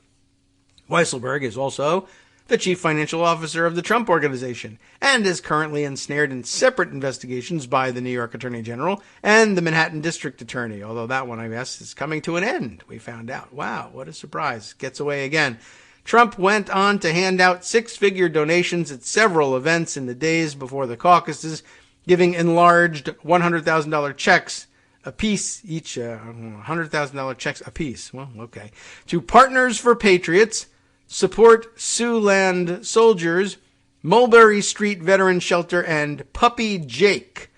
Weisselberg is also the chief financial officer of the Trump Organization and is currently ensnared in separate investigations by the New York Attorney General and the Manhattan District Attorney, although that one, I guess, is coming to an end, we found out. Wow, what a surprise. Gets away again. Trump went on to hand out six-figure donations at several events in the days before the caucuses, giving enlarged $100,000 checks apiece, each $100,000 checks apiece. Well, okay. To Partners for Patriots, Support Siouxland Soldiers, Mulberry Street Veteran Shelter, and Puppy Jake,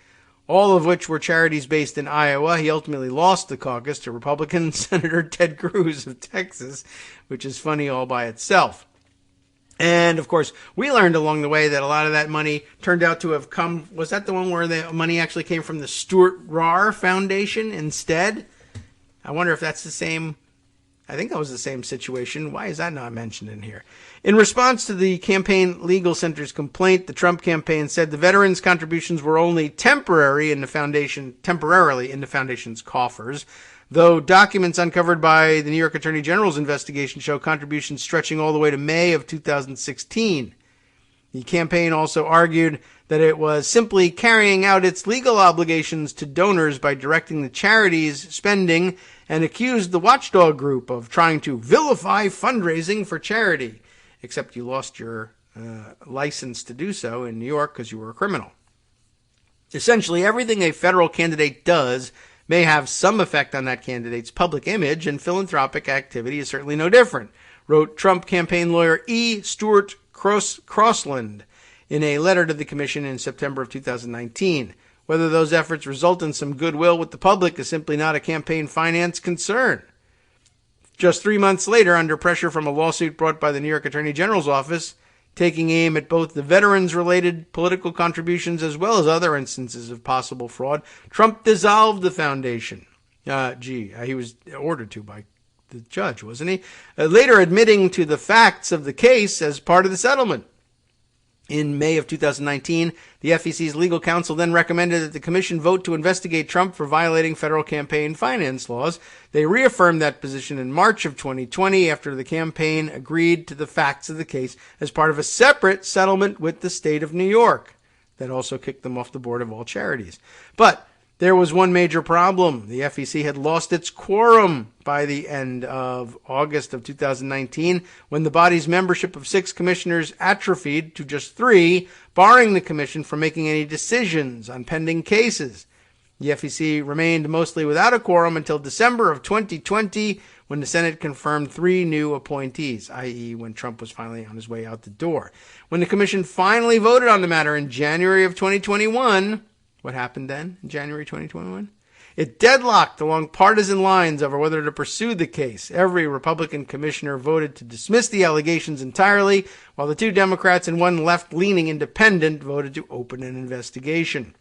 all of which were charities based in Iowa. He ultimately lost the caucus to Republican Senator Ted Cruz of Texas, which is funny all by itself. And, of course, we learned along the way that a lot of that money turned out to have come, was that the one where the money actually came from the Stuart Rahr Foundation instead? I wonder if that's the same. I think that was the same situation. Why is that not mentioned in here? In response to the Campaign Legal Center's complaint, the Trump campaign said the veterans' contributions were only temporarily in the foundation's coffers, though documents uncovered by the New York Attorney General's investigation show contributions stretching all the way to May of 2016. The campaign also argued that it was simply carrying out its legal obligations to donors by directing the charity's spending, and accused the watchdog group of trying to vilify fundraising for charity, except you lost your license to do so in New York because you were a criminal. Essentially, everything a federal candidate does may have some effect on that candidate's public image, and philanthropic activity is certainly no different, wrote Trump campaign lawyer E. Stuart Crossland in a letter to the commission in September of 2019. Whether those efforts result in some goodwill with the public is simply not a campaign finance concern. Just 3 months later, under pressure from a lawsuit brought by the New York Attorney General's office, taking aim at both the veterans-related political contributions as well as other instances of possible fraud, Trump dissolved the foundation. He was ordered to by the judge, wasn't he? Later admitting to the facts of the case as part of the settlement. In May of 2019, the FEC's legal counsel then recommended that the commission vote to investigate Trump for violating federal campaign finance laws. They reaffirmed that position in March of 2020 after the campaign agreed to the facts of the case as part of a separate settlement with the state of New York that also kicked them off the board of all charities. But There was one major problem. The FEC had lost its quorum by the end of August of 2019 when the body's membership of 6 commissioners atrophied to just 3, barring the commission from making any decisions on pending cases. The FEC remained mostly without a quorum until December of 2020 when the Senate confirmed 3 new appointees, i.e. when Trump was finally on his way out the door. When the commission finally voted on the matter in January of 2021, what happened then in January 2021? It deadlocked along partisan lines over whether to pursue the case. Every Republican commissioner voted to dismiss the allegations entirely, while the 2 Democrats and 1 left-leaning independent voted to open an investigation.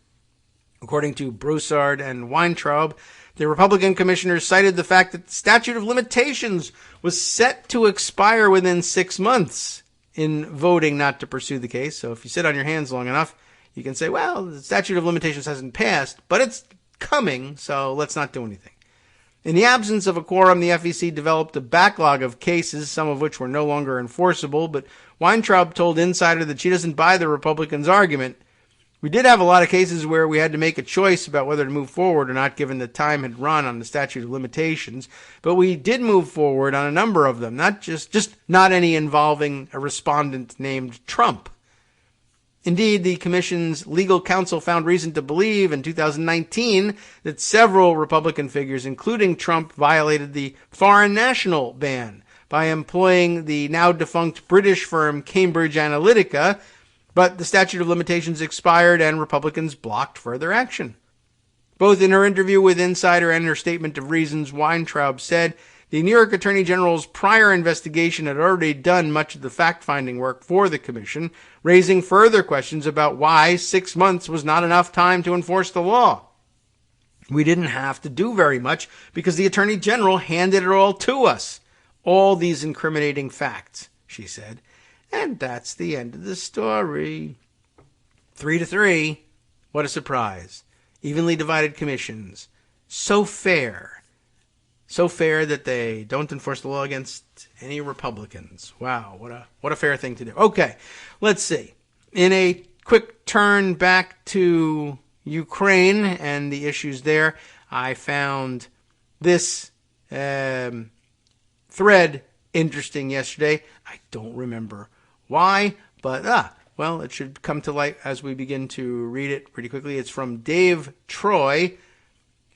According to Broussard and Weintraub, the Republican commissioners cited the fact that the statute of limitations was set to expire within 6 months in voting not to pursue the case. So if you sit on your hands long enough, you can say, well, the statute of limitations hasn't passed, but it's coming, so let's not do anything. In the absence of a quorum, the FEC developed a backlog of cases, some of which were no longer enforceable, but Weintraub told Insider that she doesn't buy the Republicans' argument. We did have a lot of cases where we had to make a choice about whether to move forward or not, given the time had run on the statute of limitations. But we did move forward on a number of them, not just not any involving a respondent named Trump. Indeed, the commission's legal counsel found reason to believe in 2019 that several Republican figures, including Trump, violated the foreign national ban by employing the now defunct British firm Cambridge Analytica. But the statute of limitations expired and Republicans blocked further action. Both in her interview with Insider and her statement of reasons, Weintraub said the New York Attorney General's prior investigation had already done much of the fact-finding work for the commission, raising further questions about why 6 months was not enough time to enforce the law. We didn't have to do very much because the Attorney General handed it all to us. All these incriminating facts, she said. And that's the end of the story. 3-3. What a surprise. Evenly divided commissions. So fair. So fair that they don't enforce the law against any Republicans. Wow, what a fair thing to do. Okay, let's see. In a quick turn back to Ukraine and the issues there, I found this thread interesting yesterday. I don't remember why, but well, it should come to light as we begin to read it pretty quickly. It's from Dave Troy,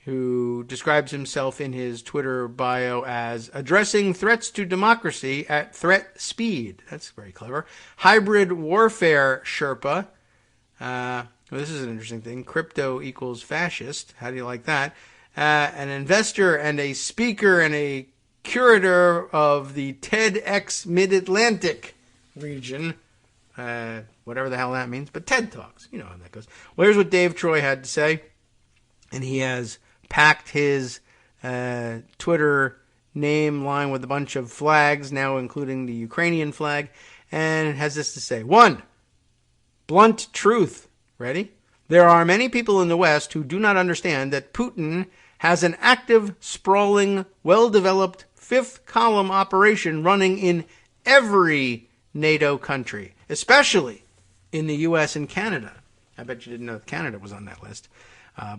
who describes himself in his Twitter bio as addressing threats to democracy at threat speed. That's very clever. Hybrid warfare Sherpa. Well, this is an interesting thing. Crypto equals fascist. How do you like that? An investor and a speaker and a curator of the TEDx Mid-Atlantic region, whatever the hell that means, but TED Talks, you know how that goes. Well, here's what Dave Troy had to say, and he has packed his Twitter name line with a bunch of flags, now including the Ukrainian flag, and it has this to say. 1. Blunt truth. Ready? There are many people in the West who do not understand that Putin has an active, sprawling, well-developed fifth column operation running in every NATO country, especially in the U.S. and Canada. I bet you didn't know that Canada was on that list.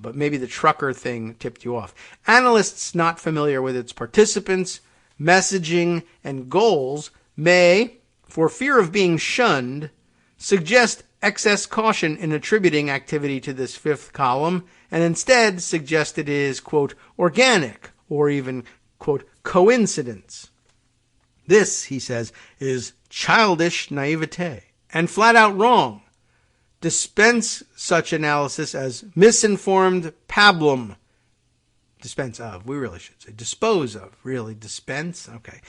But maybe the trucker thing tipped you off. Analysts not familiar with its participants, messaging, and goals may, for fear of being shunned, suggest excess caution in attributing activity to this fifth column, and instead suggest it is, quote, organic, or even, quote, coincidence. This, he says, is childish naivete and flat out wrong. Dispense such analysis as misinformed pablum. Dispense of, we really should say. Dispose of, really. Dispense? Okay.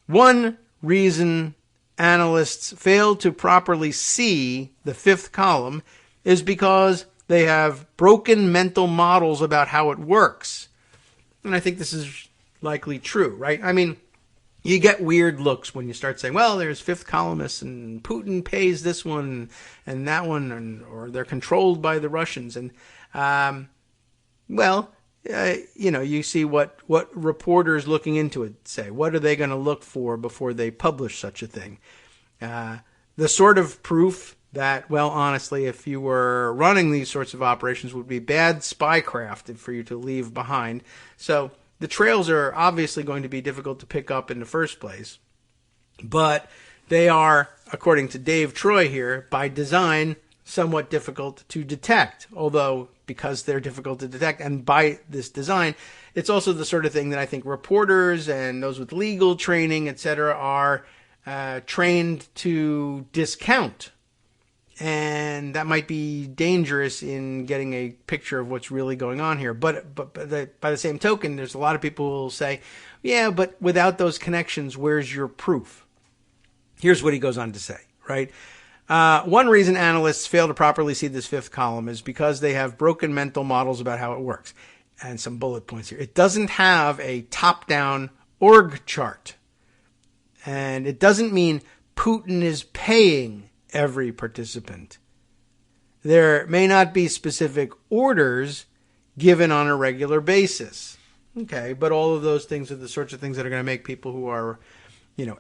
One reason analysts fail to properly see the fifth column is because they have broken mental models about how it works. And I think this is likely true, right? I mean, you get weird looks when you start saying, well, there's fifth columnists and Putin pays this one and that one, or they're controlled by the Russians. And, you see what reporters looking into it say. What are they going to look for before they publish such a thing? The sort of proof that, well, honestly, if you were running these sorts of operations, would be bad spycraft for you to leave behind. So the trails are obviously going to be difficult to pick up in the first place, but they are, according to Dave Troy here, by design, somewhat difficult to detect. Although, because they're difficult to detect, and by this design, it's also the sort of thing that I think reporters and those with legal training, etc., are trained to discount. And that might be dangerous in getting a picture of what's really going on here. But by the same token, there's a lot of people who will say, yeah, but without those connections, where's your proof? Here's what he goes on to say, right? One reason analysts fail to properly see this fifth column is because they have broken mental models about how it works. And some bullet points here. It doesn't have a top-down org chart. And it doesn't mean Putin is paying every participant. There may not be specific orders given on a regular basis. Okay, but all of those things are the sorts of things that are going to make people who are,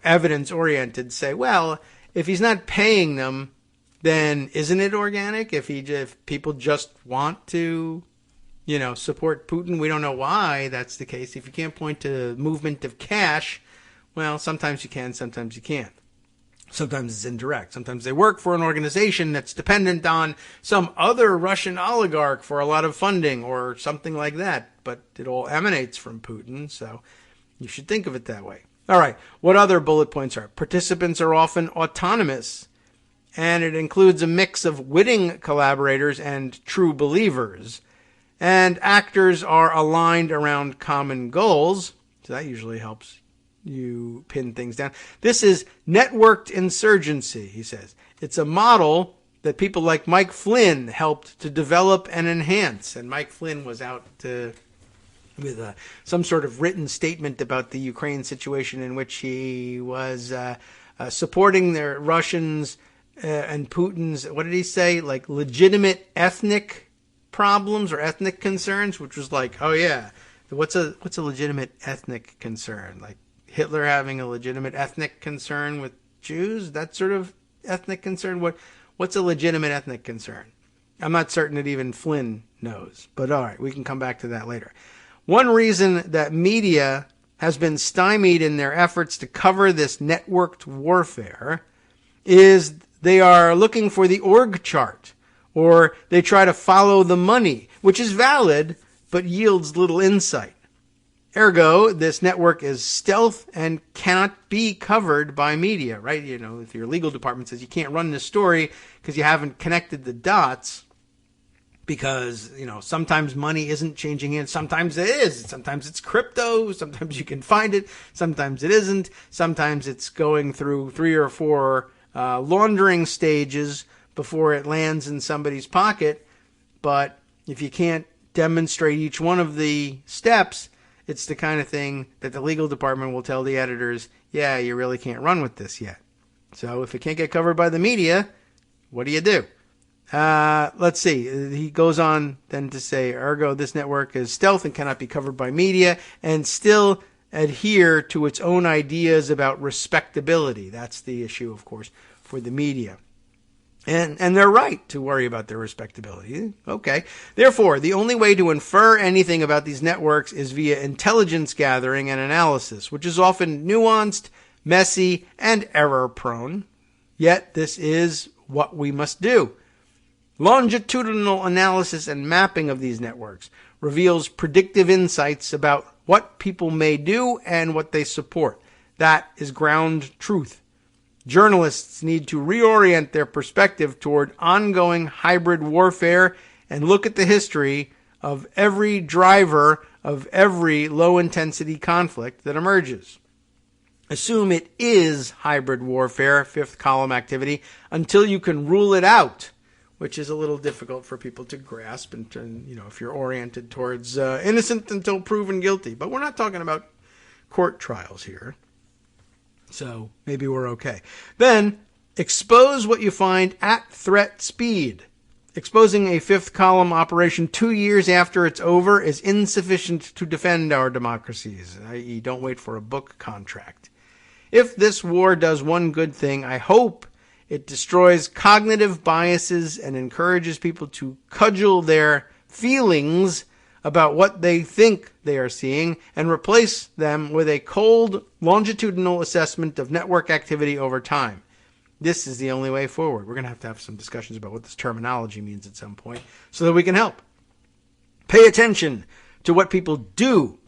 evidence-oriented say, well, if he's not paying them, then isn't it organic? If people just want to, support Putin, we don't know why that's the case. If you can't point to movement of cash, well, sometimes you can, sometimes you can't. Sometimes it's indirect. Sometimes they work for an organization that's dependent on some other Russian oligarch for a lot of funding or something like that. But it all emanates from Putin, so you should think of it that way. All right, what other bullet points are? Participants are often autonomous, and it includes a mix of witting collaborators and true believers. And actors are aligned around common goals, so that usually helps you pin things down. This is networked insurgency, he says. It's a model that people like Mike Flynn helped to develop and enhance. And Mike Flynn was out with some sort of written statement about the Ukraine situation in which he was supporting the Russians and Putin's, what did he say, like legitimate ethnic problems or ethnic concerns, which was like, oh yeah, what's a legitimate ethnic concern? Like Hitler having a legitimate ethnic concern with Jews, that sort of ethnic concern. What's a legitimate ethnic concern? I'm not certain that even Flynn knows, but all right, we can come back to that later. One reason that media has been stymied in their efforts to cover this networked warfare is they are looking for the org chart, or they try to follow the money, which is valid, but yields little insight. Ergo, this network is stealth and cannot be covered by media, right? If your legal department says you can't run this story because you haven't connected the dots, because, sometimes money isn't changing hands. Sometimes it is. Sometimes it's crypto. Sometimes you can find it. Sometimes it isn't. Sometimes it's going through 3 or 4 laundering stages before it lands in somebody's pocket. But if you can't demonstrate each one of the steps, it's the kind of thing that the legal department will tell the editors, yeah, you really can't run with this yet. So if it can't get covered by the media, what do? Let's see. He goes on then to say, ergo, this network is stealth and cannot be covered by media and still adhere to its own ideas about respectability. That's the issue, of course, for the media. And they're right to worry about their respectability. Okay. Therefore, the only way to infer anything about these networks is via intelligence gathering and analysis, which is often nuanced, messy, and error-prone. Yet, this is what we must do. Longitudinal analysis and mapping of these networks reveals predictive insights about what people may do and what they support. That is ground truth. Journalists need to reorient their perspective toward ongoing hybrid warfare and look at the history of every driver of every low-intensity conflict that emerges. Assume it is hybrid warfare, fifth column activity, until you can rule it out, which is a little difficult for people to grasp, and if you're oriented towards innocent until proven guilty. But we're not talking about court trials here. So maybe we're okay. Then, expose what you find at threat speed. Exposing a fifth column operation 2 years after it's over is insufficient to defend our democracies, i.e. don't wait for a book contract. If this war does one good thing, I hope It destroys cognitive biases and encourages people to cudgel their feelings about what they think they are seeing and replace them with a cold, longitudinal assessment of network activity over time. This is the only way forward. We're going to have some discussions about what this terminology means at some point so that we can help. Pay attention to what people do,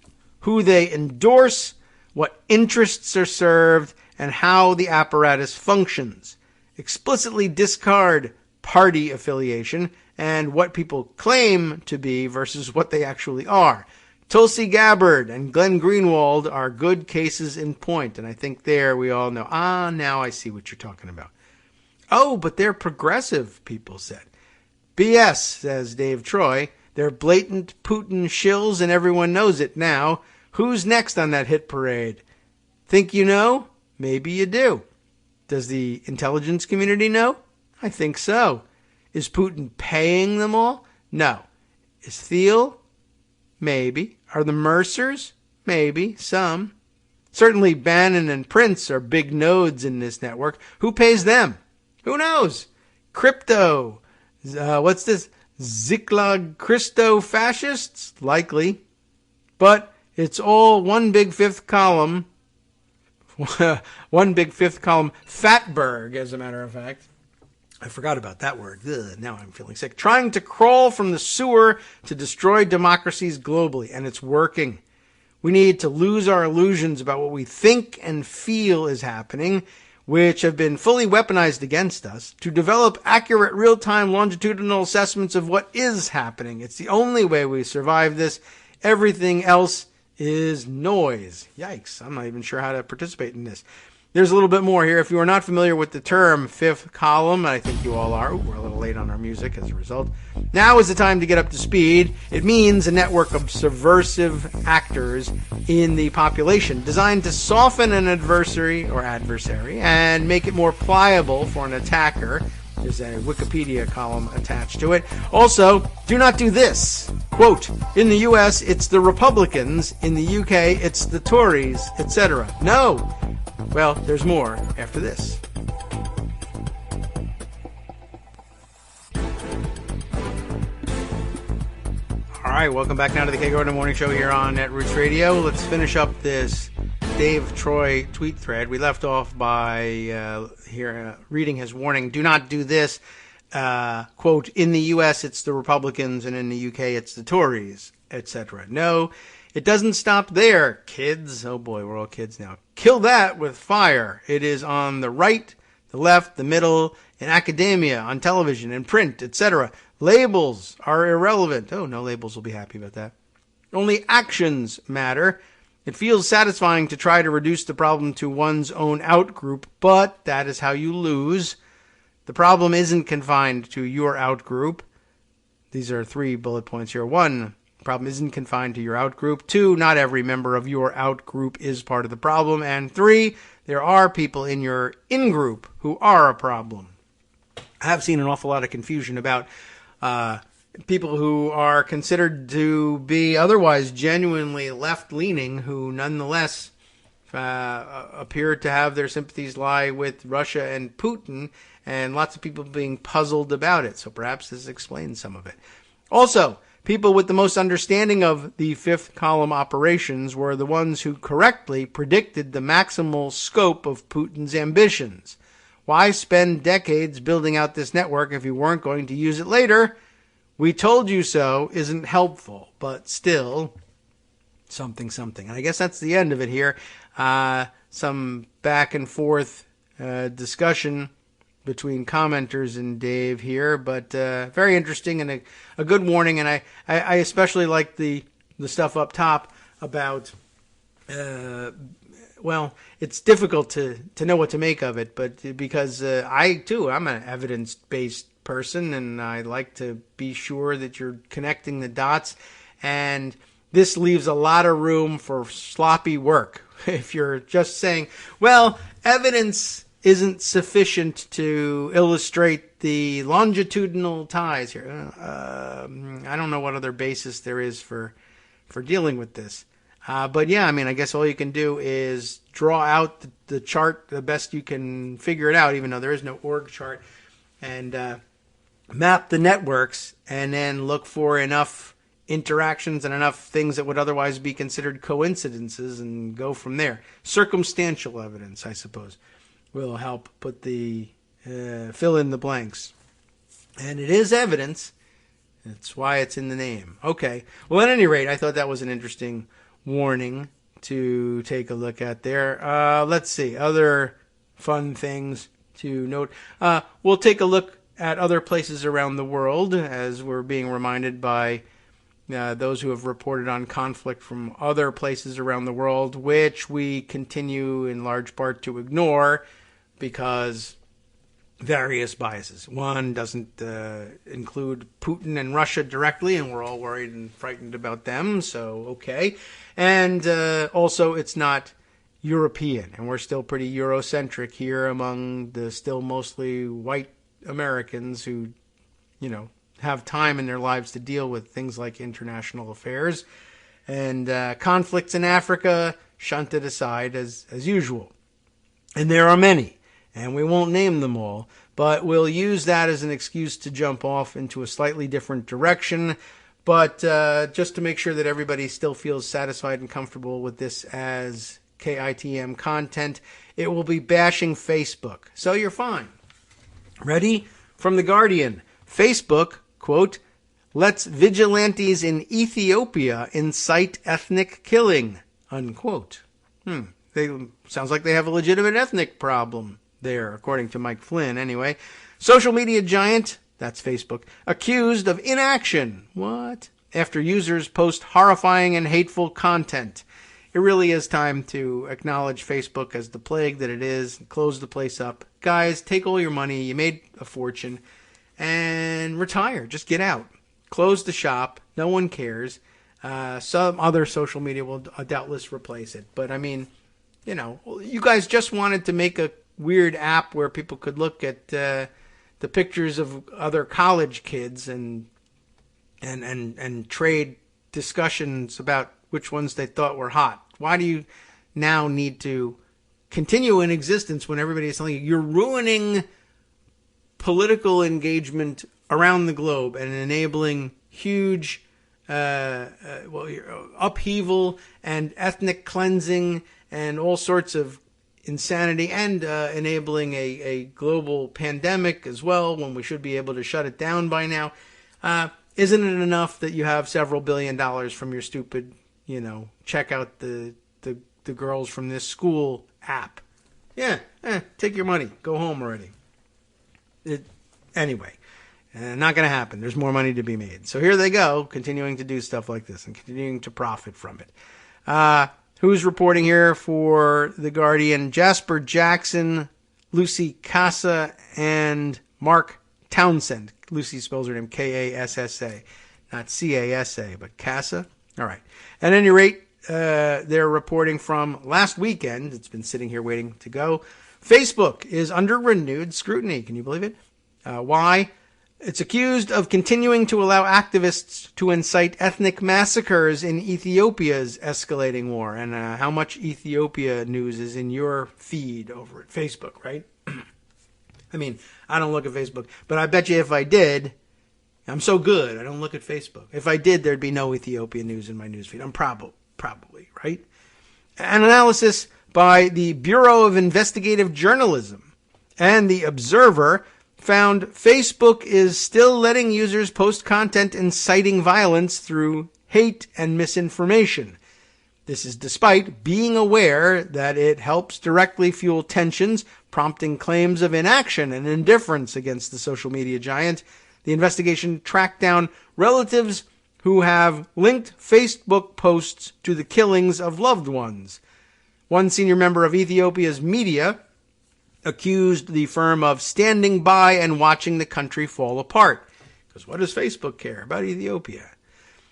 who they endorse, what interests are served, and how the apparatus functions. Explicitly discard party affiliation and what people claim to be versus what they actually are. Tulsi Gabbard and Glenn Greenwald are good cases in point, and I think there we all know, now I see what you're talking about. Oh, but they're progressive, people said. BS, says Dave Troy. They're blatant Putin shills and everyone knows it now. Who's next on that hit parade? Think you know? Maybe you do. Does the intelligence community know? I think so. Is Putin paying them all? No. Is Thiel? Maybe. Are the Mercers? Maybe. Some. Certainly Bannon and Prince are big nodes in this network. Who pays them? Who knows? Crypto. What's this? Ziklag Christo fascists? Likely. But it's all one big fifth column. One big fifth column fatberg, as a matter of fact. I forgot about that word. Ugh, now I'm feeling sick. Trying to crawl from the sewer to destroy democracies globally, and it's working. We need to lose our illusions about what we think and feel is happening, which have been fully weaponized against us, to develop accurate real-time longitudinal assessments of what is happening. It's the only way we survive this. Everything else is noise. Yikes, I'm not even sure how to participate in this. There's a little bit more here. If you are not familiar with the term fifth column, I think you all are. Ooh, we're a little late on our music as a result. Now is the time to get up to speed. It means a network of subversive actors in the population designed to soften an adversary and make it more pliable for an attacker. There's a Wikipedia column attached to it. Also, do not do this. Quote, in the US, it's the Republicans. In the UK, it's the Tories, etc. No. Well, there's more after this. All right, welcome back now to the Kagro in the Morning Show here on Netroots Radio. Let's finish up this Dave Troy tweet thread. We left off by reading his warning. Do not do this. Quote, in the U.S. it's the Republicans and in the U.K. it's the Tories, etc. No, it doesn't stop there, kids. Oh boy, we're all kids now. Kill that with fire. It is on the right, the left, the middle, in academia, on television, in print, etc. Labels are irrelevant. Oh, no labels will be happy about that. Only actions matter. It feels satisfying to try to reduce the problem to one's own outgroup, but that is how you lose. The problem isn't confined to your outgroup. These are 3 bullet points here. 1, the problem isn't confined to your outgroup. 2, not every member of your outgroup is part of the problem. And 3, there are people in your in-group who are a problem. I have seen an awful lot of confusion about people who are considered to be otherwise genuinely left-leaning who nonetheless appear to have their sympathies lie with Russia and Putin, and lots of people being puzzled about it. So perhaps this explains some of it. Also, people with the most understanding of the fifth column operations were the ones who correctly predicted the maximal scope of Putin's ambitions. Why spend decades building out this network if you weren't going to use it later? We told you so isn't helpful, but still something. And I guess that's the end of it here. Some back and forth discussion between commenters and Dave here, but very interesting and a good warning. And I especially like the stuff up top about, well, it's difficult to know what to make of it, but because I'm an evidence-based person and I like to be sure that you're connecting the dots, and this leaves a lot of room for sloppy work. If you're just saying, well, evidence isn't sufficient to illustrate the longitudinal ties here. I don't know what other basis there is for dealing with this. But yeah, I mean, I guess all you can do is draw out the chart the best you can figure it out, even though there is no org chart, and map the networks, and then look for enough interactions and enough things that would otherwise be considered coincidences, and go from there. Circumstantial evidence, I suppose, will help put the fill in the blanks. And it is evidence. That's why it's in the name. Okay. Well, at any rate, I thought that was an interesting warning to take a look at there. Let's see. Other fun things to note. We'll take a look at other places around the world, as we're being reminded by those who have reported on conflict from other places around the world, which we continue in large part to ignore because various biases. One doesn't include Putin and Russia directly, and we're all worried and frightened about them, so okay. And also, it's not European, and we're still pretty Eurocentric here among the still mostly white Americans who, have time in their lives to deal with things like international affairs. And conflicts in Africa shunted aside as usual. And there are many. And we won't name them all, but we'll use that as an excuse to jump off into a slightly different direction. But just to make sure that everybody still feels satisfied and comfortable with this as KITM content, it will be bashing Facebook. So you're fine. Ready? From The Guardian. Facebook, quote, lets vigilantes in Ethiopia incite ethnic killing, unquote. Sounds like they have a legitimate ethnic problem there, according to Mike Flynn, anyway. Social media giant, that's Facebook, accused of inaction. What? After users post horrifying and hateful content. It really is time to acknowledge Facebook as the plague that it is, close the place up. Guys, take all your money, you made a fortune, and retire. Just get out. Close the shop. No one cares. Some other social media will doubtless replace it. But, I mean, you guys just wanted to make a weird app where people could look at the pictures of other college kids and trade discussions about which ones they thought were hot. Why do you now need to continue in existence when everybody is telling you you're ruining political engagement around the globe and enabling huge upheaval and ethnic cleansing and all sorts of insanity, and enabling a global pandemic as well, when we should be able to shut it down by now? Isn't it enough that you have several $1 billion from your stupid, check out the girls from this school app? Yeah, take your money. Go home already. Anyway, not going to happen. There's more money to be made. So here they go, continuing to do stuff like this and continuing to profit from it. Who's reporting here for The Guardian? Jasper Jackson, Lucy Casa, and Mark Townsend. Lucy spells her name Kassa. Not Casa, but Casa. All right. At any rate, they're reporting from last weekend. It's been sitting here waiting to go. Facebook is under renewed scrutiny. Can you believe it? Why? It's accused of continuing to allow activists to incite ethnic massacres in Ethiopia's escalating war. And how much Ethiopia news is in your feed over at Facebook, right? I mean, I don't look at Facebook, but I bet you if I did, I'm so good, I don't look at Facebook. If I did, there'd be no Ethiopia news in my newsfeed. I'm probably, right? An analysis by the Bureau of Investigative Journalism and the Observer found Facebook is still letting users post content inciting violence through hate and misinformation. This is despite being aware that it helps directly fuel tensions, prompting claims of inaction and indifference against the social media giant. The investigation tracked down relatives who have linked Facebook posts to the killings of loved ones. One senior member of Ethiopia's media accused the firm of standing by and watching the country fall apart. Because what does Facebook care about Ethiopia?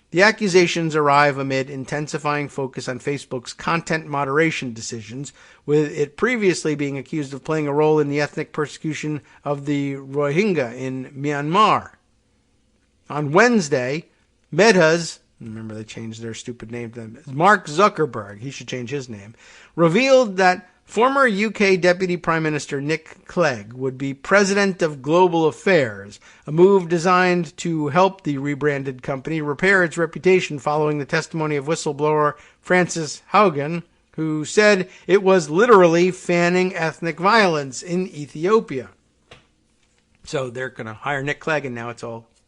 The accusations arrive amid intensifying focus on Facebook's content moderation decisions, with it previously being accused of playing a role in the ethnic persecution of the Rohingya in Myanmar. On Wednesday, Meta's, remember they changed their stupid name to them. Mark Zuckerberg, he should change his name, revealed that former UK Deputy Prime Minister Nick Clegg would be President of Global Affairs, a move designed to help the rebranded company repair its reputation following the testimony of whistleblower Francis Haugen, who said it was literally fanning ethnic violence in Ethiopia. So they're going to hire Nick Clegg, and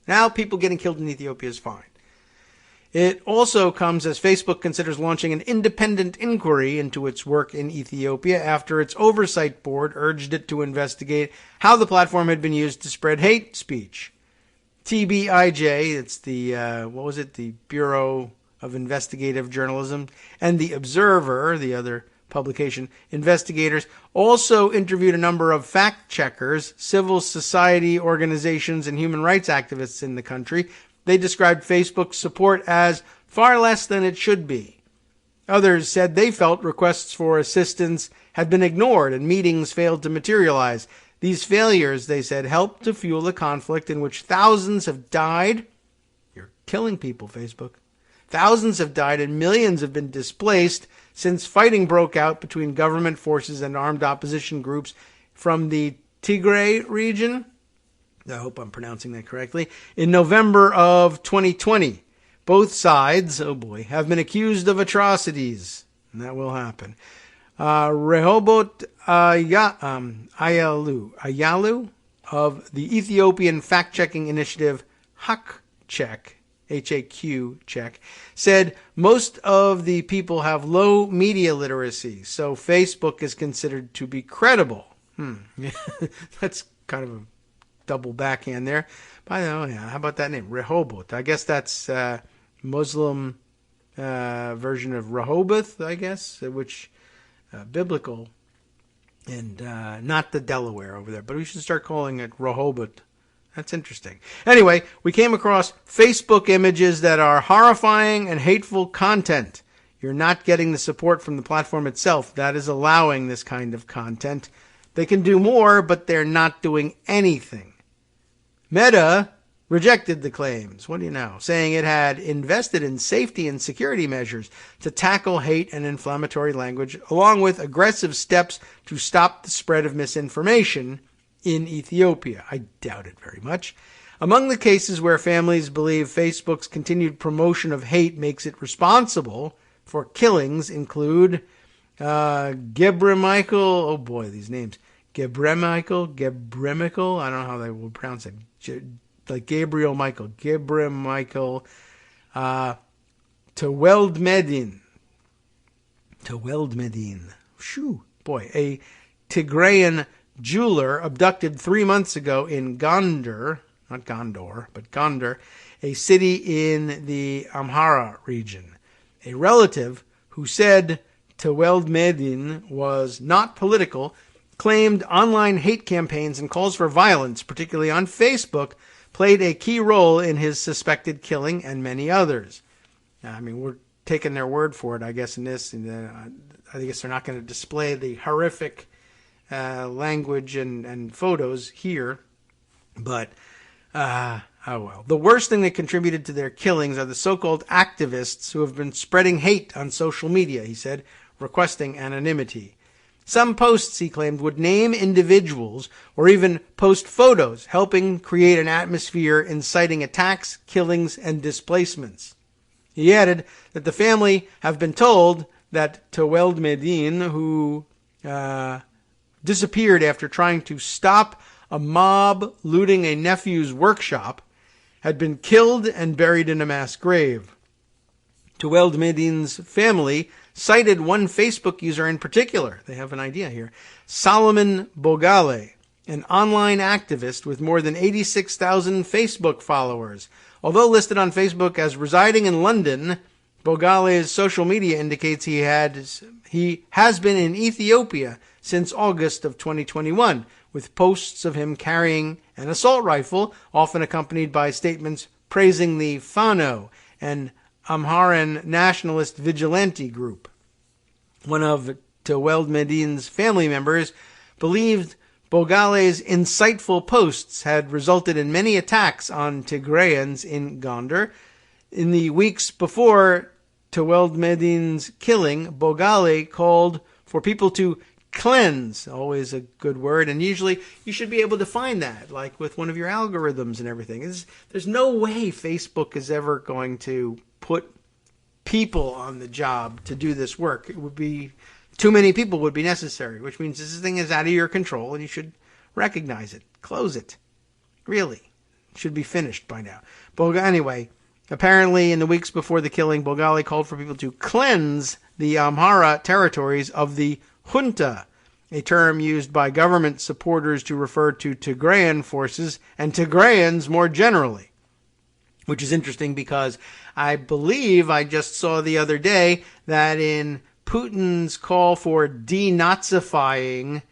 now people getting killed in Ethiopia is fine. It also comes as Facebook considers launching an independent inquiry into its work in Ethiopia after its oversight board urged it to investigate how the platform had been used to spread hate speech. TBIJ, it's the, the Bureau of Investigative Journalism, and The Observer, the other publication, investigators also interviewed a number of fact-checkers, civil society organizations, and human rights activists in the country. They described Facebook's support as far less than it should be. Others said they felt requests for assistance had been ignored and meetings failed to materialize. These failures, they said, helped to fuel a conflict in which thousands have died. You're killing people, Facebook. Thousands have died and millions have been displaced since fighting broke out between government forces and armed opposition groups from the Tigray region. I hope I'm pronouncing that correctly. In November of 2020, both sides, have been accused of atrocities. And that will happen. Rehoboth Ayalu of the Ethiopian fact-checking initiative HAQ-Check, H-A-Q check, said most of the people have low media literacy, so Facebook is considered to be credible. That's kind of a double backhand there. By the way, how about that name? Rehoboth. I guess that's Muslim version of Rehoboth, I guess, which biblical and not the Delaware over there. But we should start calling it Rehoboth. That's interesting. Anyway, we came across Facebook images that are horrifying and hateful content. You're not getting the support from the platform itself that is allowing this kind of content. They can do more, but they're not doing anything. Meta rejected the claims, what do you know, saying it had invested in safety and security measures to tackle hate and inflammatory language, along with aggressive steps to stop the spread of misinformation in Ethiopia. I doubt it very much. Among the cases where families believe Facebook's continued promotion of hate makes it responsible for killings include Gebre Michael, these names. Gebre Michael, I don't know how they will pronounce it. Like Gabriel Michael, Gebre Michael, Teweld Medin. A Tigrayan jeweler abducted 3 months ago in Gondar, not Gondor, but Gondar, a city in the Amhara region. A relative who said Teweld Medin was not political claimed online hate campaigns and calls for violence, particularly on Facebook, played a key role in his suspected killing and many others. I mean, we're taking their word for it, I guess, in this. I guess they're not going to display the horrific language and photos here. But, oh well. The worst thing that contributed to their killings are the so-called activists who have been spreading hate on social media, he said, requesting anonymity. Some posts, he claimed, would name individuals or even post photos, helping create an atmosphere inciting attacks, killings, and displacements. He added that the family have been told that Teweld Medin, who disappeared after trying to stop a mob looting a nephew's workshop, had been killed and buried in a mass grave. Teweld Medin's family cited one Facebook user in particular. They have an idea here. Solomon Bogale, an online activist with more than 86,000 Facebook followers. Although listed on Facebook as residing in London, Bogale's social media indicates he has been in Ethiopia since August of 2021, with posts of him carrying an assault rifle, often accompanied by statements praising the Fano and Amharan nationalist vigilante group. One of Teweld Medin's family members believed Bogale's insightful posts had resulted in many attacks on Tigrayans in Gondar, In the weeks before Teweld Medin's killing, Bogali called for people to cleanse, always a good word, and usually you should be able to find that, like with one of your algorithms and everything. There's no way Facebook is ever going to put people on the job to do this work. It would be too many people would be necessary, which means this thing is out of your control and you should recognize it. Close it. Really. It should be finished by now. Anyway, apparently in the weeks before the killing, Bogali called for people to cleanse the Amhara territories of the junta, a term used by government supporters to refer to Tigrayan forces and Tigrayans more generally. Which is interesting because I believe I just saw the other day that in Putin's call for denazifying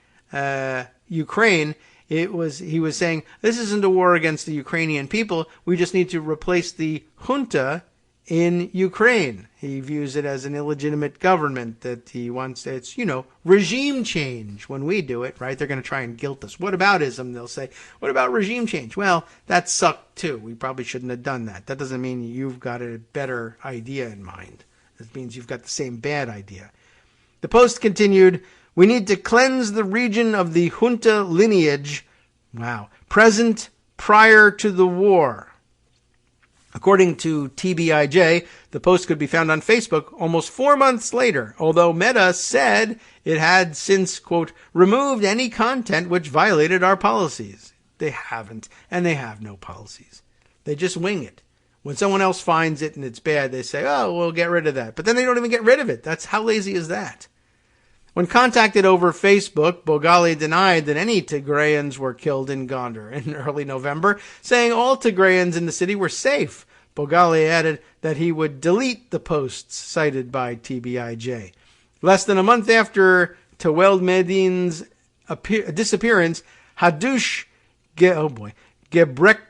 Ukraine, he was saying, this isn't a war against the Ukrainian people. We just need to replace the junta in Ukraine. He views it as an illegitimate government that he wants. It's, regime change when we do it, right? They're going to try and guilt us. What aboutism? They'll say. What about regime change? Well, that sucked too. We probably shouldn't have done that. That doesn't mean you've got a better idea in mind. It means you've got the same bad idea. The Post continued, we need to cleanse the region of the junta lineage, present prior to the war. According to TBIJ, the post could be found on Facebook almost 4 months later, although Meta said it had since, quote, removed any content which violated our policies. They haven't, and they have no policies. They just wing it. When someone else finds it and it's bad, they say, oh, we'll get rid of that. But then they don't even get rid of it. That's how lazy is that? When contacted over Facebook, Bogali denied that any Tigrayans were killed in Gondar in early November, saying all Tigrayans in the city were safe. Bogali added that he would delete the posts cited by TBIJ. Less than a month after Teweld Medin's disappearance, Hadush Gebrekirstos.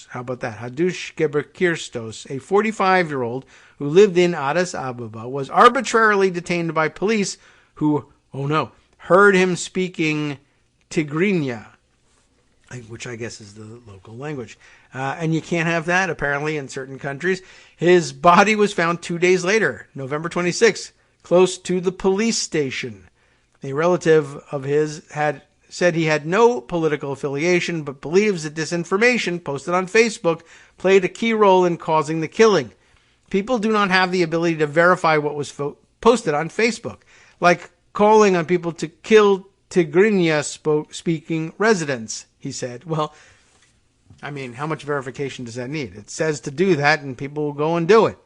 How about that? Hadush Gebrekirstos, a 45-year-old who lived in Addis Ababa, was arbitrarily detained by police who, heard him speaking Tigrinya, which I guess is the local language. And you can't have that, apparently, in certain countries. His body was found 2 days later, November 26th, close to the police station. A relative of his had said he had no political affiliation, but believes that disinformation posted on Facebook played a key role in causing the killing. People do not have the ability to verify what was posted on Facebook, like calling on people to kill Tigrinya-speaking residents, he said. Well, how much verification does that need? It says to do that, and people will go and do it.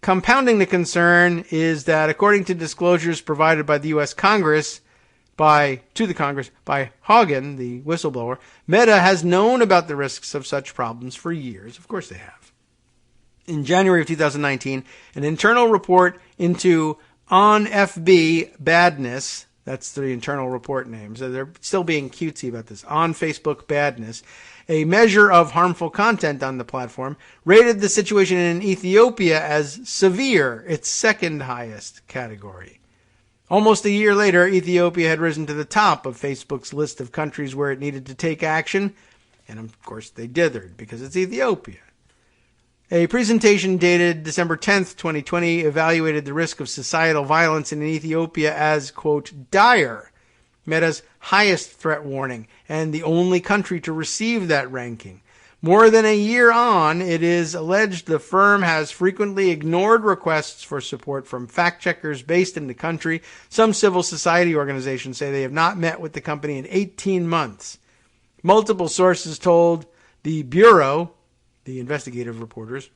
Compounding the concern is that, according to disclosures provided by the U.S. Congress, by Hagen, the whistleblower, Meta has known about the risks of such problems for years. Of course they have. In January of 2019, an internal report into OnFB badness, that's the internal report name, so they're still being cutesy about this, on Facebook badness, a measure of harmful content on the platform, rated the situation in Ethiopia as severe, its second highest category. Almost a year later, Ethiopia had risen to the top of Facebook's list of countries where it needed to take action, and of course they dithered because it's Ethiopia. A presentation dated December 10th, 2020, evaluated the risk of societal violence in Ethiopia as, quote, dire, Meta's highest threat warning, and the only country to receive that ranking. More than a year on, it is alleged the firm has frequently ignored requests for support from fact-checkers based in the country. Some civil society organizations say they have not met with the company in 18 months. Multiple sources told the Bureau, the investigative reporters,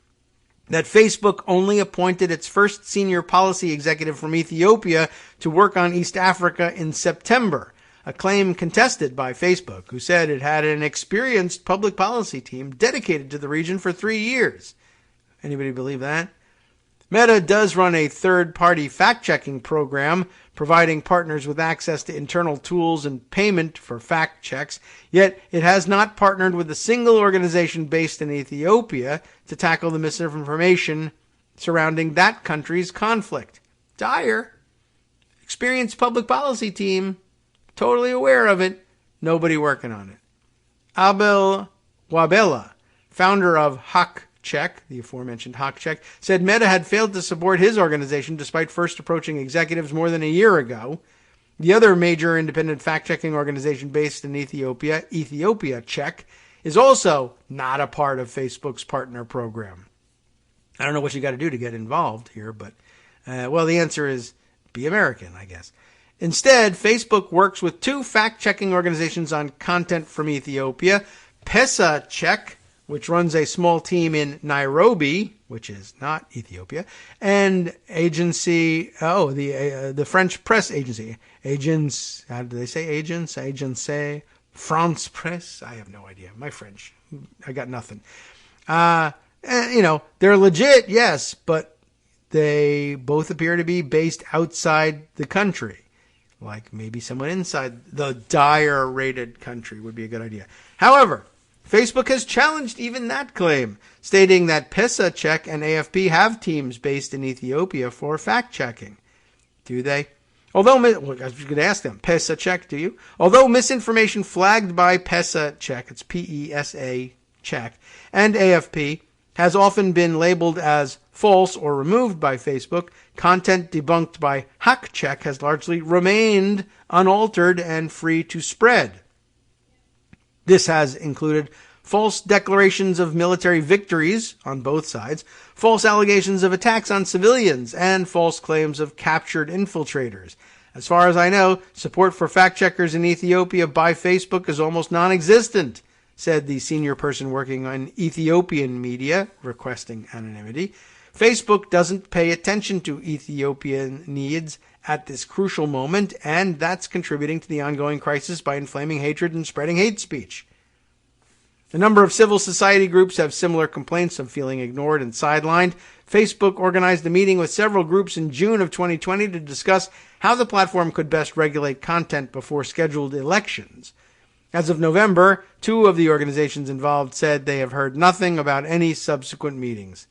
that Facebook only appointed its first senior policy executive from Ethiopia to work on East Africa in September, a claim contested by Facebook, who said it had an experienced public policy team dedicated to the region for 3 years. Anybody believe that? Meta does run a third-party fact-checking program, providing partners with access to internal tools and payment for fact checks, yet it has not partnered with a single organization based in Ethiopia to tackle the misinformation surrounding that country's conflict. Dire. Experienced public policy team, totally aware of it, nobody working on it. Abel Wabella, founder of HawkCheck, the aforementioned HawkCheck, said Meta had failed to support his organization despite first approaching executives more than a year ago. The other major independent fact-checking organization based in Ethiopia, Ethiopia Check, is also not a part of Facebook's partner program. I don't know what you got to do to get involved here, but, the answer is be American, I guess. Instead, Facebook works with two fact-checking organizations on content from Ethiopia, Pesa Check, which runs a small team in Nairobi, which is not Ethiopia, and the French press agency, Agence, how do they say agents? Agence, France Press? I have no idea. My French, I got nothing. They're legit, yes, but they both appear to be based outside the country. Like maybe someone inside the dire-rated country would be a good idea. However, Facebook has challenged even that claim, stating that Pesa Check and AFP have teams based in Ethiopia for fact-checking. Do they? I was going to ask them, Pesa Check, do you? Although misinformation flagged by Pesa Check, it's P-E-S-A Check, and AFP has often been labeled as false or removed by Facebook, content debunked by HawkCheck has largely remained unaltered and free to spread. This has included false declarations of military victories on both sides, false allegations of attacks on civilians, and false claims of captured infiltrators. As far as I know, support for fact-checkers in Ethiopia by Facebook is almost non-existent, said the senior person working on Ethiopian media, requesting anonymity. Facebook doesn't pay attention to Ethiopian needs at this crucial moment, and that's contributing to the ongoing crisis by inflaming hatred and spreading hate speech. A number of civil society groups have similar complaints of feeling ignored and sidelined. Facebook organized a meeting with several groups in June of 2020 to discuss how the platform could best regulate content before scheduled elections. As of November, two of the organizations involved said they have heard nothing about any subsequent meetings.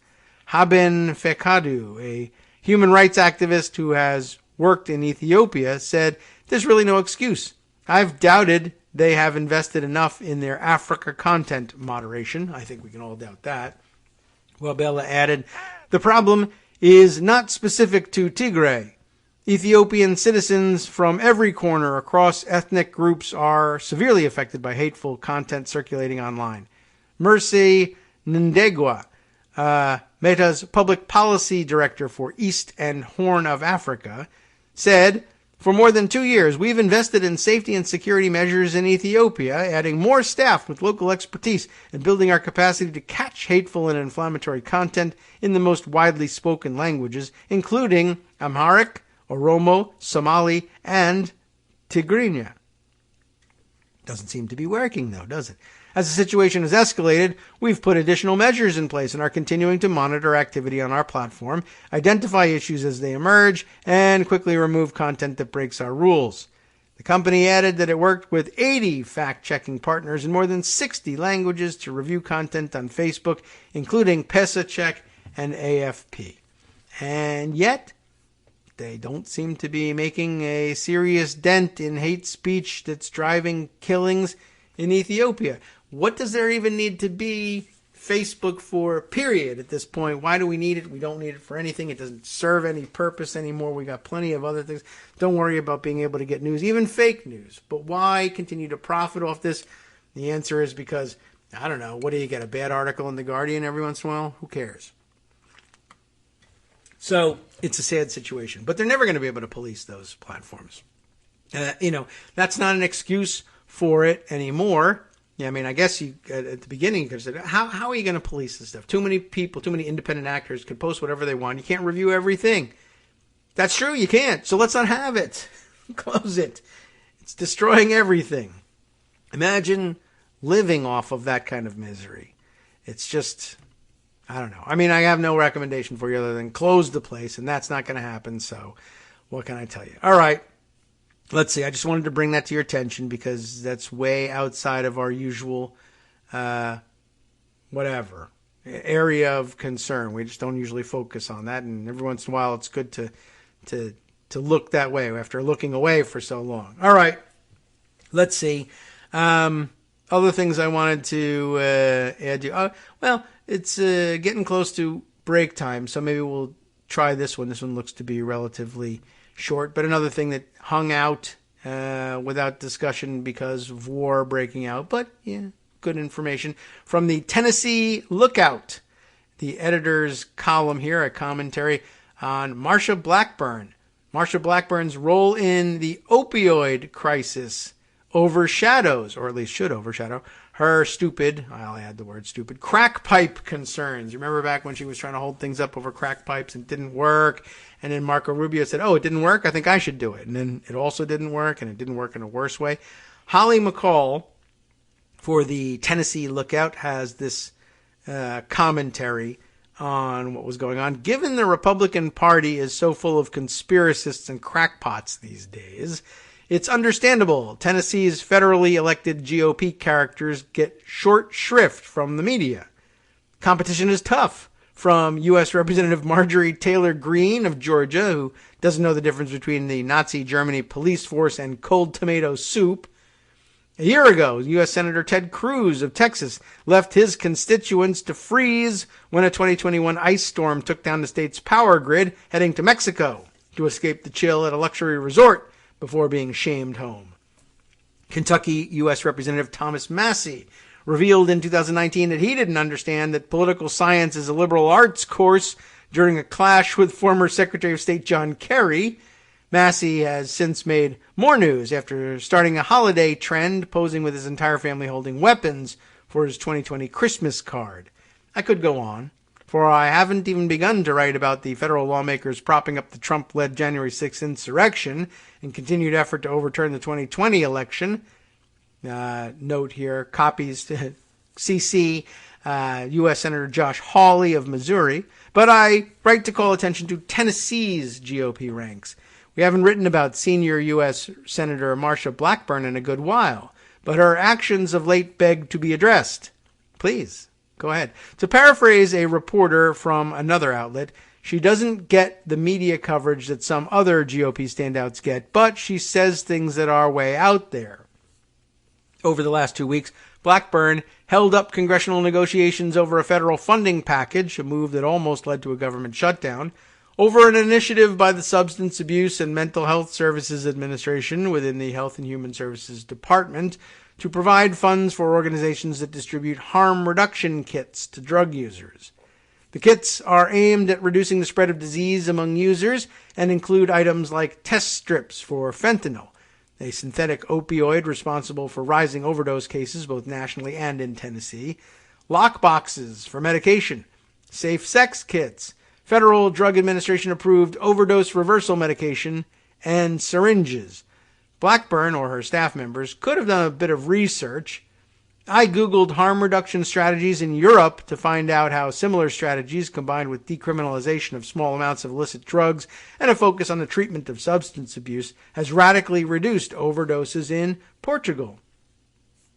Haben Fekadu, a human rights activist who has worked in Ethiopia, said, "There's really no excuse. I've doubted they have invested enough in their Africa content moderation." I think we can all doubt that. Wabella added, "The problem is not specific to Tigray. Ethiopian citizens from every corner across ethnic groups are severely affected by hateful content circulating online." Mercy Ndegwa, Meta's public policy director for East and Horn of Africa, said, "For more than 2 years, we've invested in safety and security measures in Ethiopia, adding more staff with local expertise and building our capacity to catch hateful and inflammatory content in the most widely spoken languages, including Amharic, Oromo, Somali, and Tigrinya." Doesn't seem to be working, though, does it? As the situation has escalated, we've put additional measures in place and are continuing to monitor activity on our platform, identify issues as they emerge, and quickly remove content that breaks our rules. The company added that it worked with 80 fact-checking partners in more than 60 languages to review content on Facebook, including Pesa Check and AFP. And yet, they don't seem to be making a serious dent in hate speech that's driving killings in Ethiopia. What does there even need to be Facebook for, period, at this point? Why do we need it? We don't need it for anything. It doesn't serve any purpose anymore. We got plenty of other things. Don't worry about being able to get news, even fake news. But why continue to profit off this? The answer is because, I don't know, what do you get, a bad article in The Guardian every once in a while? Who cares? So it's a sad situation. But they're never going to be able to police those platforms. That's not an excuse for it anymore. Yeah, I mean, I guess you at the beginning you could have said, how are you going to police this stuff? Too many people, too many independent actors could post whatever they want. You can't review everything. That's true, you can't. So let's not have it. Close it. It's destroying everything. Imagine living off of that kind of misery. It's just, I don't know. I mean, I have no recommendation for you other than close the place, and that's not going to happen. So what can I tell you? All right. Let's see. I just wanted to bring that to your attention because that's way outside of our usual, area of concern. We just don't usually focus on that, and every once in a while, it's good to look that way after looking away for so long. All right. Let's see. Other things I wanted to add to. Well, it's getting close to break time, so maybe we'll try this one. This one looks to be relatively short. But another thing that hung out without discussion because of war breaking out. But, yeah, good information. From the Tennessee Lookout, the editor's column here, a commentary on Marsha Blackburn. Marsha Blackburn's role in the opioid crisis overshadows, or at least should overshadow, her stupid, I'll add the word stupid, crack pipe concerns. You remember back when she was trying to hold things up over crack pipes and it didn't work? And then Marco Rubio said, oh, it didn't work? I think I should do it. And then it also didn't work, and it didn't work in a worse way. Holly McCall, for the Tennessee Lookout, has this commentary on what was going on. Given the Republican Party is so full of conspiracists and crackpots these days, it's understandable Tennessee's federally elected GOP characters get short shrift from the media. Competition is tough, from U.S. Representative Marjorie Taylor Greene of Georgia, who doesn't know the difference between the Nazi Germany police force and cold tomato soup. A year ago, U.S. Senator Ted Cruz of Texas left his constituents to freeze when a 2021 ice storm took down the state's power grid, heading to Mexico to escape the chill at a luxury resort before being shamed home. Kentucky U.S. Representative Thomas Massie revealed in 2019 that he didn't understand that political science is a liberal arts course during a clash with former Secretary of State John Kerry. Massie has since made more news after starting a holiday trend, posing with his entire family holding weapons for his 2020 Christmas card. I could go on, for I haven't even begun to write about the federal lawmakers propping up the Trump-led January 6th insurrection and continued effort to overturn the 2020 election. Note here, copies to CC U.S. Senator Josh Hawley of Missouri. But I write to call attention to Tennessee's GOP ranks. We haven't written about senior U.S. Senator Marsha Blackburn in a good while, but her actions of late beg to be addressed. Please, go ahead. To paraphrase a reporter from another outlet, she doesn't get the media coverage that some other GOP standouts get, but she says things that are way out there. Over the last 2 weeks, Blackburn held up congressional negotiations over a federal funding package, a move that almost led to a government shutdown, over an initiative by the Substance Abuse and Mental Health Services Administration within the Health and Human Services Department to provide funds for organizations that distribute harm reduction kits to drug users. The kits are aimed at reducing the spread of disease among users and include items like test strips for fentanyl, a synthetic opioid responsible for rising overdose cases both nationally and in Tennessee, lockboxes for medication, safe sex kits, Federal Drug Administration-approved overdose reversal medication, and syringes. Blackburn, or her staff members, could have done a bit of research. I Googled harm reduction strategies in Europe to find out how similar strategies, combined with decriminalization of small amounts of illicit drugs and a focus on the treatment of substance abuse, has radically reduced overdoses in Portugal.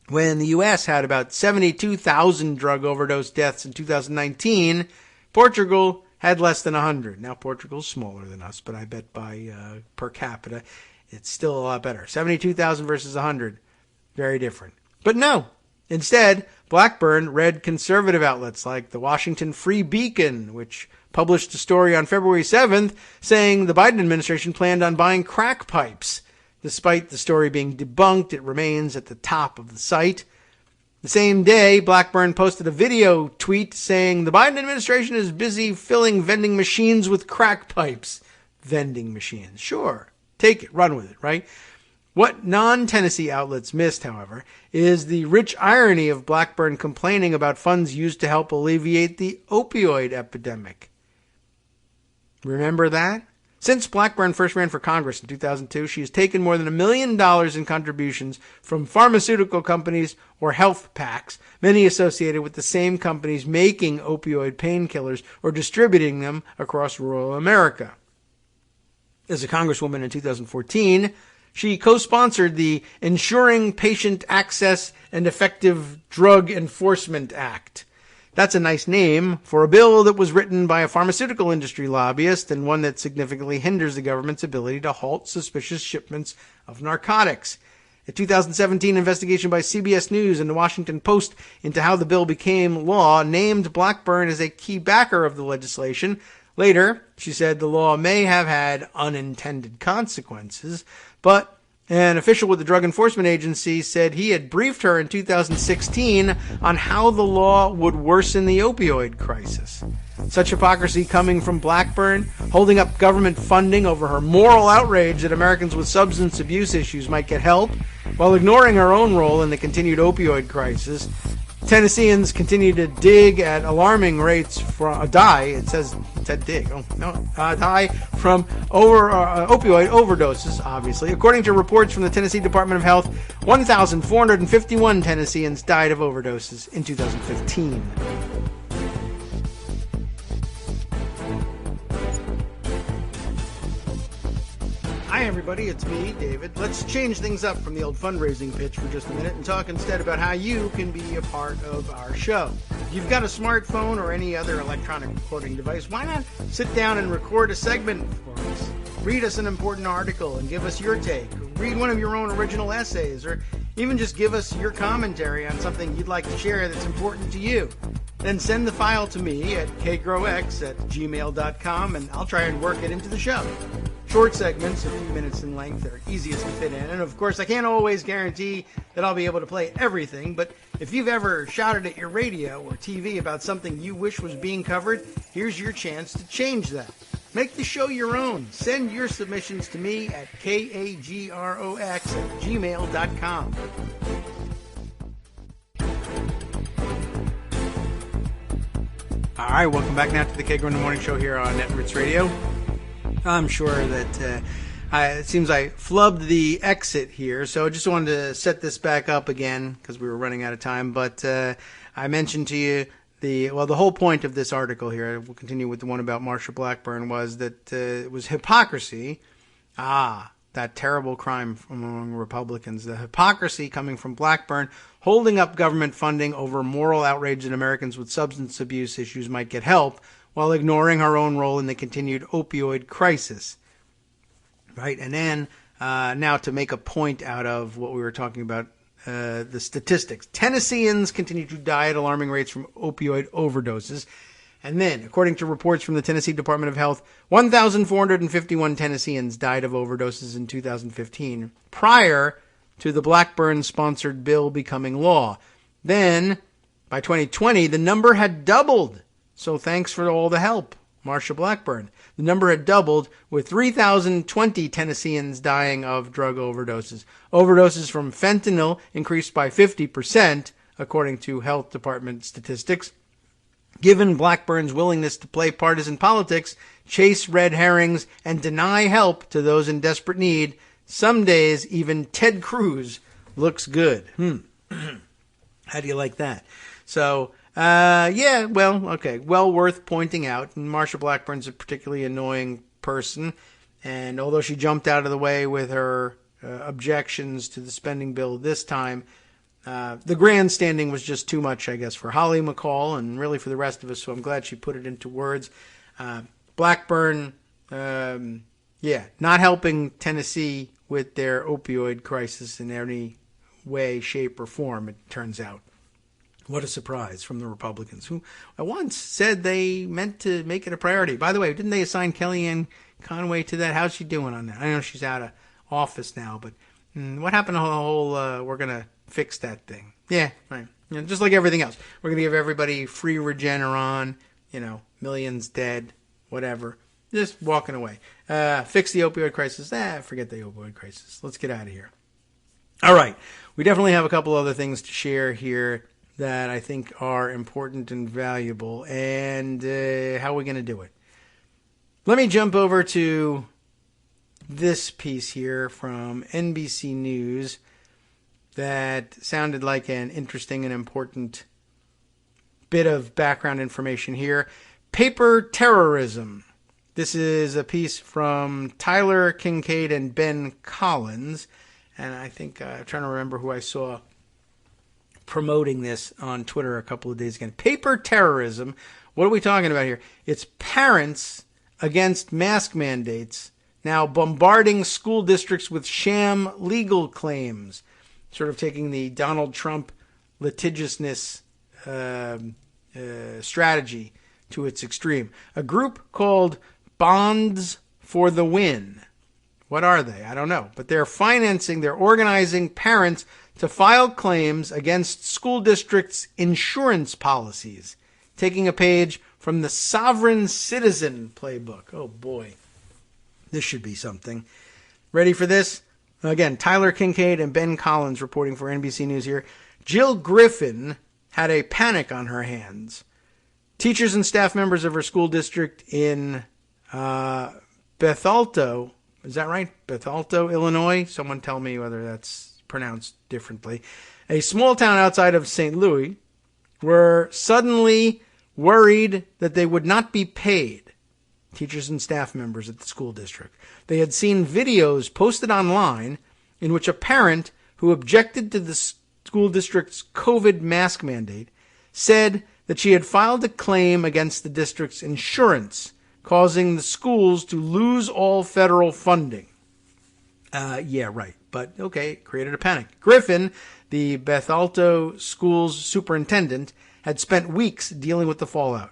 When the U.S. had about 72,000 drug overdose deaths in 2019, Portugal had less than 100. Now, Portugal's smaller than us, but I bet by per capita, it's still a lot better. 72,000 versus 100. Very different. But no. Instead, Blackburn read conservative outlets like the Washington Free Beacon, which published a story on February 7th saying the Biden administration planned on buying crack pipes. Despite the story being debunked, it remains at the top of the site. The same day, Blackburn posted a video tweet saying the Biden administration is busy filling vending machines with crack pipes. Vending machines. Sure. Take it. Run with it, right? What non-Tennessee outlets missed, however, is the rich irony of Blackburn complaining about funds used to help alleviate the opioid epidemic. Remember that? Since Blackburn first ran for Congress in 2002, she has taken more than $1 million in contributions from pharmaceutical companies or health PACs, many associated with the same companies making opioid painkillers or distributing them across rural America. As a congresswoman in 2014, she co-sponsored the Ensuring Patient Access and Effective Drug Enforcement Act. That's a nice name for a bill that was written by a pharmaceutical industry lobbyist and one that significantly hinders the government's ability to halt suspicious shipments of narcotics. A 2017 investigation by CBS News and the Washington Post into how the bill became law named Blackburn as a key backer of the legislation. Later, she said the law may have had unintended consequences, but an official with the Drug Enforcement Agency said he had briefed her in 2016 on how the law would worsen the opioid crisis. Such hypocrisy coming from Blackburn, holding up government funding over her moral outrage that Americans with substance abuse issues might get help, while ignoring her own role in the continued opioid crisis. Tennesseans continue to dig at alarming rates die from opioid overdoses, obviously. According to reports from the Tennessee Department of Health, 1,451 Tennesseans died of overdoses in 2015. Hi everybody, it's me, David. Let's change things up from the old fundraising pitch for just a minute and talk instead about how you can be a part of our show. If you've got a smartphone or any other electronic recording device, why not sit down and record a segment for us? Read us an important article and give us your take. Read one of your own original essays, or even just give us your commentary on something you'd like to share that's important to you. Then send the file to me at kagrox@gmail.com and I'll try and work it into the show. Short segments, a few minutes in length, are easiest to fit in. And of course, I can't always guarantee that I'll be able to play everything, but if you've ever shouted at your radio or TV about something you wish was being covered, here's your chance to change that. Make the show your own. Send your submissions to me at kagrox@gmail.com. All right, welcome back now to the Kagro in the Morning Show here on Netroots Radio. I'm sure that it seems I flubbed the exit here, so I just wanted to set this back up again because we were running out of time. But I mentioned to you the whole point of this article here, we'll continue with the one about Marsha Blackburn, was that it was hypocrisy. That terrible crime among Republicans. The hypocrisy coming from Blackburn holding up government funding over moral outrage that Americans with substance abuse issues might get help, while ignoring her own role in the continued opioid crisis. Right? And then, now to make a point out of what we were talking about, the statistics. Tennesseans continue to die at alarming rates from opioid overdoses. And then, according to reports from the Tennessee Department of Health, 1,451 Tennesseans died of overdoses in 2015, prior to the Blackburn-sponsored bill becoming law. Then, by 2020, the number had doubled. So thanks for all the help, Marsha Blackburn. The number had doubled, with 3,020 Tennesseans dying of drug overdoses. Overdoses from fentanyl increased by 50%, according to health department statistics. Given Blackburn's willingness to play partisan politics, chase red herrings, and deny help to those in desperate need, some days even Ted Cruz looks good. How do you like that? So, well worth pointing out. And Marsha Blackburn's a particularly annoying person, and although she jumped out of the way with her objections to the spending bill this time, the grandstanding was just too much, I guess, for Holly McCall and really for the rest of us, so I'm glad she put it into words. Blackburn, not helping Tennessee with their opioid crisis in any way, shape, or form, it turns out. What a surprise from the Republicans, who once said they meant to make it a priority. By the way, didn't they assign Kellyanne Conway to that? How's she doing on that? I know she's out of office now, but what happened to the whole, we're going to fix that thing? Yeah, right. You know, just like everything else. We're going to give everybody free Regeneron, millions dead, whatever. Just walking away. Fix the opioid crisis. Forget the opioid crisis. Let's get out of here. All right. We definitely have a couple other things to share here that I think are important and valuable. And how are we going to do it? Let me jump over to this piece here from NBC News that sounded like an interesting and important bit of background information here. Paper terrorism. This is a piece from Tyler Kincaid and Ben Collins. And I think I'm trying to remember who I saw promoting this on Twitter a couple of days ago. Paper terrorism. What are we talking about here? It's parents against mask mandates now bombarding school districts with sham legal claims. sort of taking the Donald Trump litigiousness strategy to its extreme. A group called Bonds for the Win. What are they? I don't know. But they're organizing parents to file claims against school districts' insurance policies, taking a page from the Sovereign Citizen playbook. Oh boy, this should be something. Ready for this? Again, Tyler Kincaid and Ben Collins reporting for NBC News here. Jill Griffin had a panic on her hands. Teachers and staff members of her school district in Bethalto, is that right? Bethalto, Illinois? Someone tell me whether that's pronounced differently. A small town outside of St. Louis, were suddenly worried that they would not be paid. Teachers and staff members at the school district. They had seen videos posted online in which a parent who objected to the school district's COVID mask mandate said that she had filed a claim against the district's insurance, causing the schools to lose all federal funding. Yeah, right. But, okay, created a panic. Griffin, the Bethalto school's superintendent, had spent weeks dealing with the fallout.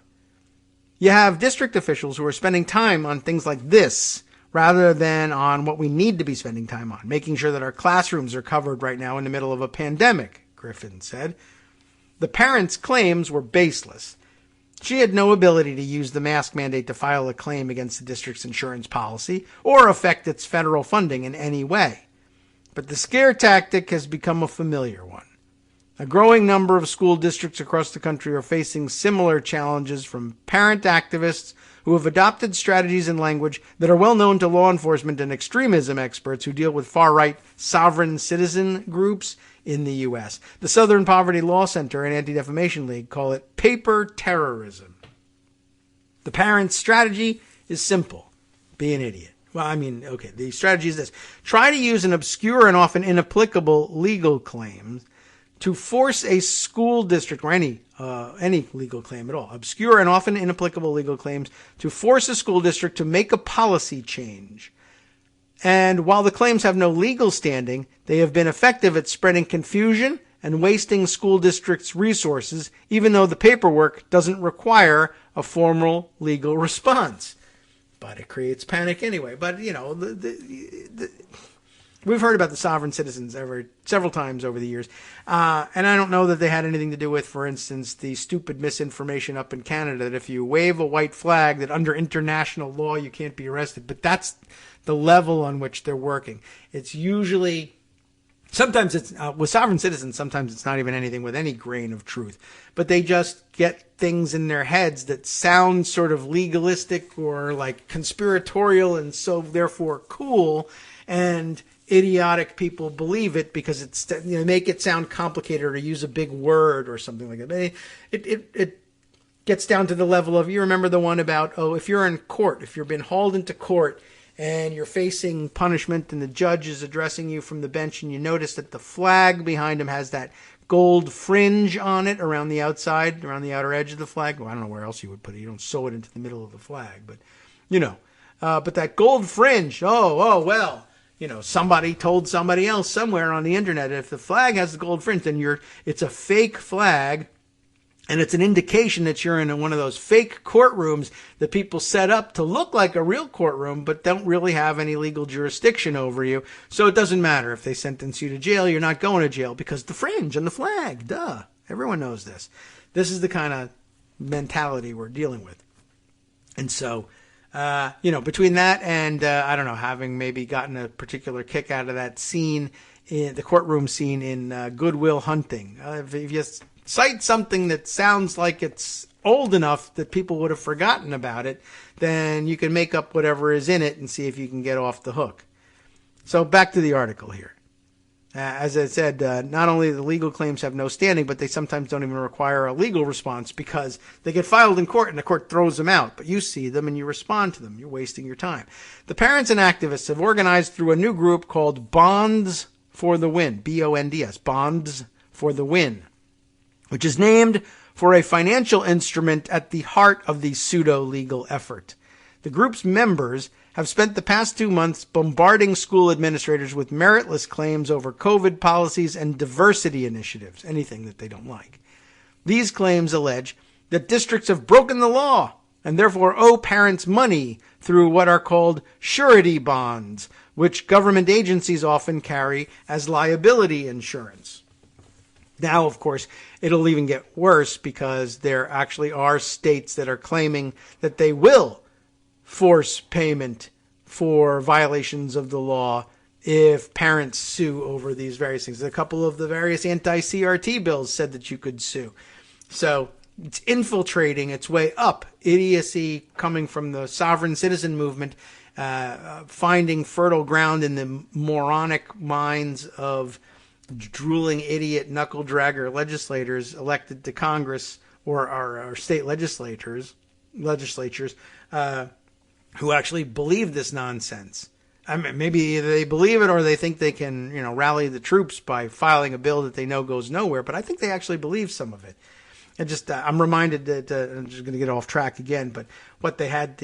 You have district officials who are spending time on things like this rather than on what we need to be spending time on, making sure that our classrooms are covered right now in the middle of a pandemic, Griffin said. The parents' claims were baseless. She had no ability to use the mask mandate to file a claim against the district's insurance policy or affect its federal funding in any way. But the scare tactic has become a familiar one. A growing number of school districts across the country are facing similar challenges from parent activists who have adopted strategies and language that are well known to law enforcement and extremism experts who deal with far-right sovereign citizen groups in the U.S. The Southern Poverty Law Center and Anti-Defamation League call it paper terrorism. The parent's strategy is simple. Be an idiot. Well, I mean, okay, the strategy is this. Try to use an obscure and often inapplicable legal claim to force a school district, or any legal claim at all, obscure and often inapplicable legal claims, to force a school district to make a policy change. And while the claims have no legal standing, they have been effective at spreading confusion and wasting school districts' resources, even though the paperwork doesn't require a formal legal response. But it creates panic anyway. But, you know, we've heard about the sovereign citizens several times over the years. And I don't know that they had anything to do with, for instance, the stupid misinformation up in Canada that if you wave a white flag that under international law you can't be arrested. But that's the level on which they're working. It's usually, sometimes it's, with sovereign citizens, sometimes it's not even anything with any grain of truth. But they just get things in their heads that sound sort of legalistic or like conspiratorial and so therefore cool. And idiotic people believe it because it's, you know, make it sound complicated or use a big word or something like that. It gets down to the level of, you remember the one about, if you're in court, if you've been hauled into court and you're facing punishment and the judge is addressing you from the bench and you notice that the flag behind him has that gold fringe on it around the outside, around the outer edge of the flag. Well, I don't know where else you would put it. You don't sew it into the middle of the flag, but you know, but that gold fringe, well, you know, somebody told somebody else somewhere on the internet, if the flag has the gold fringe, then it's a fake flag, and it's an indication that you're in one of those fake courtrooms that people set up to look like a real courtroom, but don't really have any legal jurisdiction over you. So it doesn't matter if they sentence you to jail, you're not going to jail because the fringe and the flag, duh. Everyone knows this. This is the kind of mentality we're dealing with. And so, you know, between that and, I don't know, having maybe gotten a particular kick out of that scene, in the courtroom scene in Good Will Hunting. If you cite something that sounds like it's old enough that people would have forgotten about it, then you can make up whatever is in it and see if you can get off the hook. So back to the article here. As I said, not only the legal claims have no standing, but they sometimes don't even require a legal response because they get filed in court and the court throws them out. But you see them and you respond to them. You're wasting your time. The parents and activists have organized through a new group called Bonds for the Win, B-O-N-D-S, Bonds for the Win, which is named for a financial instrument at the heart of the pseudo-legal effort. The group's members have spent the past 2 months bombarding school administrators with meritless claims over COVID policies and diversity initiatives, anything that they don't like. These claims allege that districts have broken the law and therefore owe parents money through what are called surety bonds, which government agencies often carry as liability insurance. Now, of course, it'll even get worse because there actually are states that are claiming that they will force payment for violations of the law if parents sue over these various things. A couple of the various anti-CRT bills said that you could sue. So it's infiltrating its way up. Idiocy coming from the sovereign citizen movement, finding fertile ground in the moronic minds of drooling idiot knuckle dragger legislators elected to Congress or state legislatures who actually believe this nonsense. I mean, maybe they believe it or they think they can, rally the troops by filing a bill that they know goes nowhere. But I think they actually believe some of it. And I'm reminded that I'm just going to get off track again. But what they had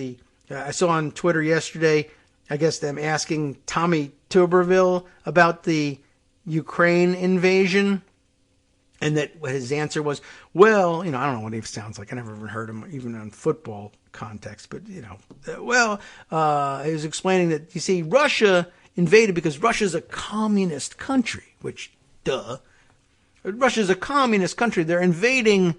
I saw on Twitter yesterday, I guess them asking Tommy Tuberville about the Ukraine invasion. And that his answer was, well, I don't know what he sounds like. I never even heard him even on football context. But, he was explaining that, you see, Russia invaded because Russia's a communist country, which, duh. Russia's a communist country. They're invading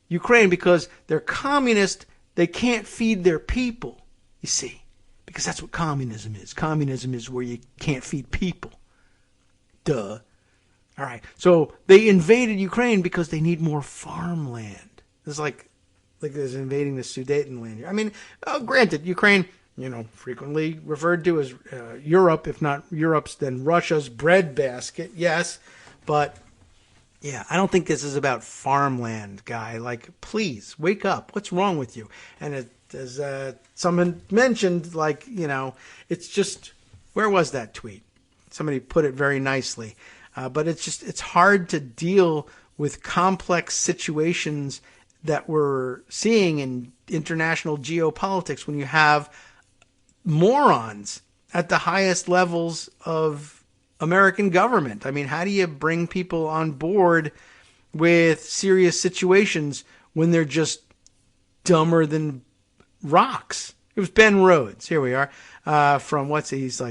Ukraine because they're communist. They can't feed their people, you see, because that's what communism is. Communism is where you can't feed people. Duh. All right, so they invaded Ukraine because they need more farmland. It's like there's invading the Sudetenland here. I mean, granted, Ukraine, frequently referred to as Europe, if not Europe's, then Russia's breadbasket, yes. But, yeah, I don't think this is about farmland, guy. Like, please, wake up. What's wrong with you? And as someone mentioned, it's just, where was that tweet? Somebody put it very nicely. But it's hard to deal with complex situations that we're seeing in international geopolitics when you have morons at the highest levels of American government. I mean, how do you bring people on board with serious situations when they're just dumber than rocks? It was Ben Rhodes. Here we are. From he's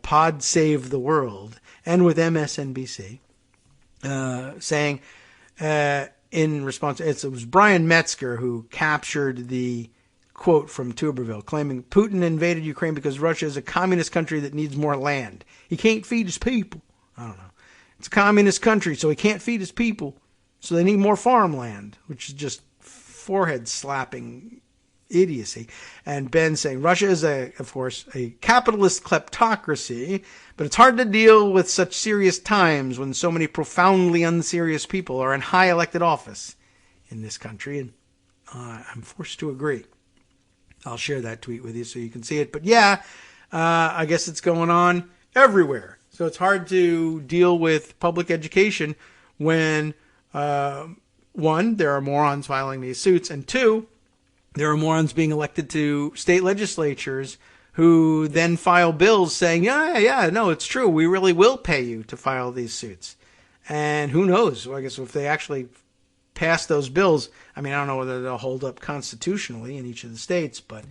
Pod Save the World, and with MSNBC, saying in response, it was Brian Metzger who captured the quote from Tuberville, claiming Putin invaded Ukraine because Russia is a communist country that needs more land. He can't feed his people. I don't know. It's a communist country, so he can't feed his people, so they need more farmland, which is just forehead slapping idiocy. And Ben saying Russia is, of course, a capitalist kleptocracy, but it's hard to deal with such serious times when so many profoundly unserious people are in high elected office in this country. And I'm forced to agree. I'll share that tweet with you so you can see it. But yeah, I guess it's going on everywhere. So it's hard to deal with public education when, one, there are morons filing these suits, and two, there are morons being elected to state legislatures who then file bills saying, no, it's true. We really will pay you to file these suits. And who knows? Well, I guess if they actually pass those bills, I mean, I don't know whether they'll hold up constitutionally in each of the states, but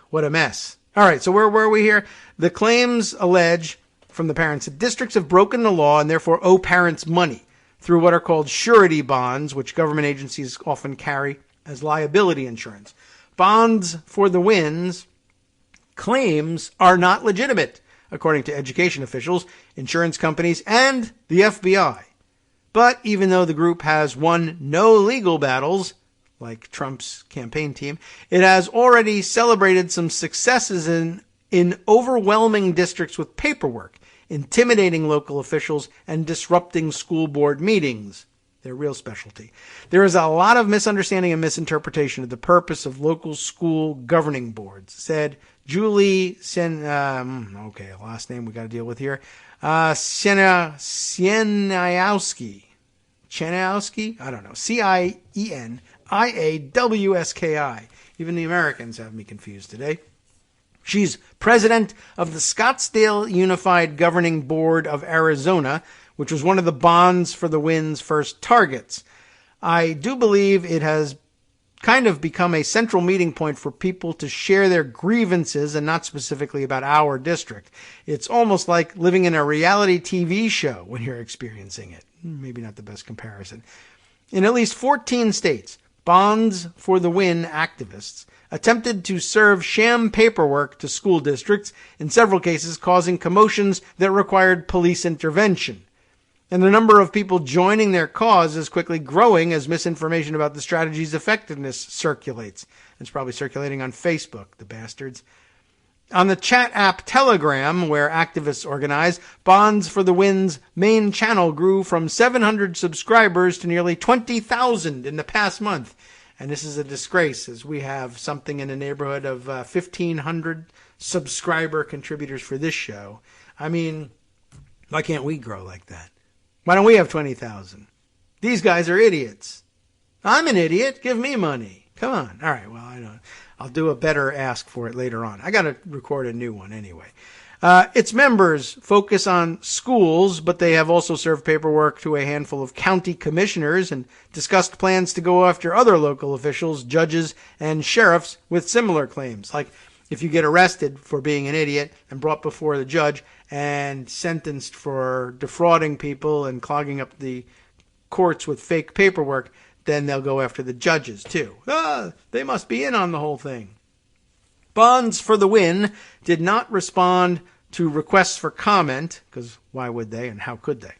what a mess. All right, so where were we here? The claims allege from the parents that districts have broken the law and therefore owe parents money through what are called surety bonds, which government agencies often carry as liability insurance. Bonds for the wins claims are not legitimate, according to education officials, insurance companies, and the FBI. But even though the group has won no legal battles, like Trump's campaign team, it has already celebrated some successes in overwhelming districts with paperwork, intimidating local officials, and disrupting school board meetings. Their real specialty. There is a lot of misunderstanding and misinterpretation of the purpose of local school governing boards, said Julie last name we got to deal with here. Cieniawski. I don't know. Cieniawski. Even the Americans have me confused today. She's president of the Scottsdale Unified Governing Board of Arizona, which was one of the Bonds for the Wind's first targets. I do believe it has kind of become a central meeting point for people to share their grievances, and not specifically about our district. It's almost like living in a reality TV show when you're experiencing it. Maybe not the best comparison. In at least 14 states, Bonds for the Wind activists attempted to serve sham paperwork to school districts, in several cases causing commotions that required police intervention. And the number of people joining their cause is quickly growing as misinformation about the strategy's effectiveness circulates. It's probably circulating on Facebook, the bastards. On the chat app Telegram, where activists organize, Bonds for the Wind's main channel grew from 700 subscribers to nearly 20,000 in the past month. And this is a disgrace, as we have something in the neighborhood of 1,500 subscriber contributors for this show. I mean, why can't we grow like that? Why don't we have 20,000? These guys are idiots. I'm an idiot. Give me money. Come on. All right, well, I know. I'll do a better ask for it later on. I got to record a new one anyway. Its members focus on schools, but they have also served paperwork to a handful of county commissioners and discussed plans to go after other local officials, judges, and sheriffs with similar claims. Like, if you get arrested for being an idiot and brought before the judge and sentenced for defrauding people and clogging up the courts with fake paperwork, then they'll go after the judges too. They must be in on the whole thing. Bonds for the Win did not respond to requests for comment, because why would they and how could they?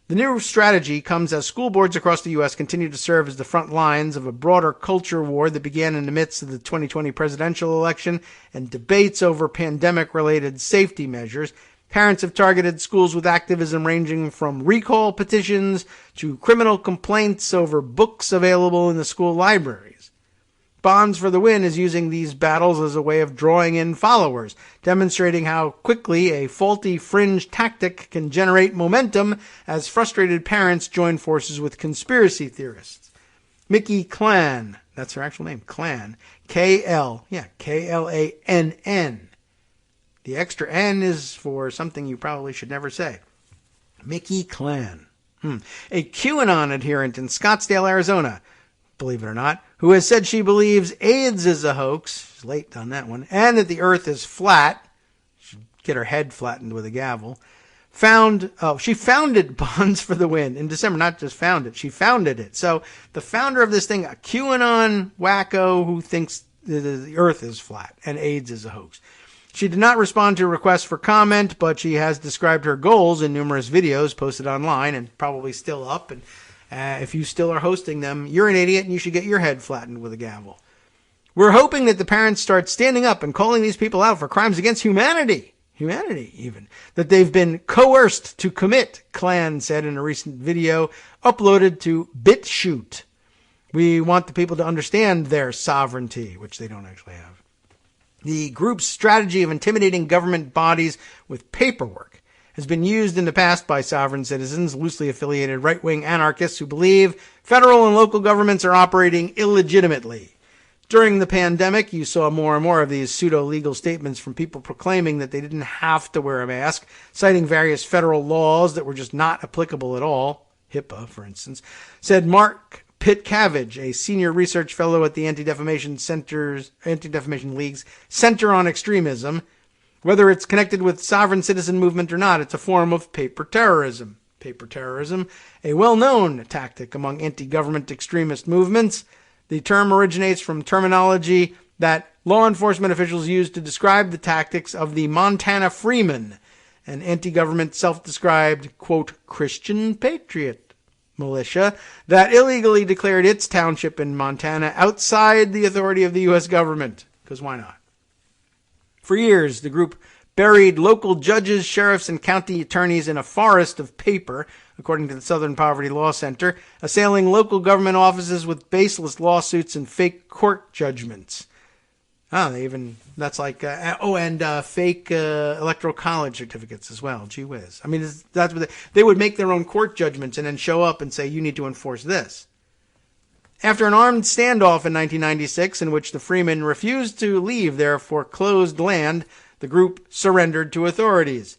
The new strategy comes as school boards across the U.S. continue to serve as the front lines of a broader culture war that began in the midst of the 2020 presidential election and debates over pandemic-related safety measures. Parents have targeted schools with activism ranging from recall petitions to criminal complaints over books available in the school libraries. Bonds for the Win is using these battles as a way of drawing in followers, demonstrating how quickly a faulty fringe tactic can generate momentum as frustrated parents join forces with conspiracy theorists. Mickey Klann, that's her actual name, Klann, Klann. The extra N is for something you probably should never say. Mickey Klann, a QAnon adherent in Scottsdale, Arizona, believe it or not, who has said she believes AIDS is a hoax, she's late on that one, and that the earth is flat, she'd get her head flattened with a gavel, she founded Bonds for the Win in December, not just found it, she founded it. So the founder of this thing, a QAnon wacko who thinks the earth is flat and AIDS is a hoax. She did not respond to requests for comment, but she has described her goals in numerous videos posted online and probably still up, and if you still are hosting them, you're an idiot and you should get your head flattened with a gavel. We're hoping that the parents start standing up and calling these people out for crimes against humanity even, that they've been coerced to commit, Klann said in a recent video uploaded to BitChute. We want the people to understand their sovereignty, which they don't actually have. The group's strategy of intimidating government bodies with paperwork has been used in the past by sovereign citizens, loosely affiliated right-wing anarchists who believe federal and local governments are operating illegitimately. During the pandemic, you saw more and more of these pseudo-legal statements from people proclaiming that they didn't have to wear a mask, citing various federal laws that were just not applicable at all. HIPAA, for instance, said Mark Pitcavage, a senior research fellow at the Anti-Defamation League's Center on Extremism. Whether it's connected with sovereign citizen movement or not, it's a form of paper terrorism. Paper terrorism, a well-known tactic among anti-government extremist movements. The term originates from terminology that law enforcement officials use to describe the tactics of the Montana Freemen, an anti-government self-described, quote, Christian patriot militia that illegally declared its township in Montana outside the authority of the U.S. government. Because why not? For years, the group buried local judges, sheriffs, and county attorneys in a forest of paper, according to the Southern Poverty Law Center, assailing local government offices with baseless lawsuits and fake court judgments. That's like, fake electoral college certificates as well. Gee whiz. I mean, that's what they would make their own court judgments and then show up and say, you need to enforce this. After an armed standoff in 1996 in which the Freemen refused to leave their foreclosed land, the group surrendered to authorities.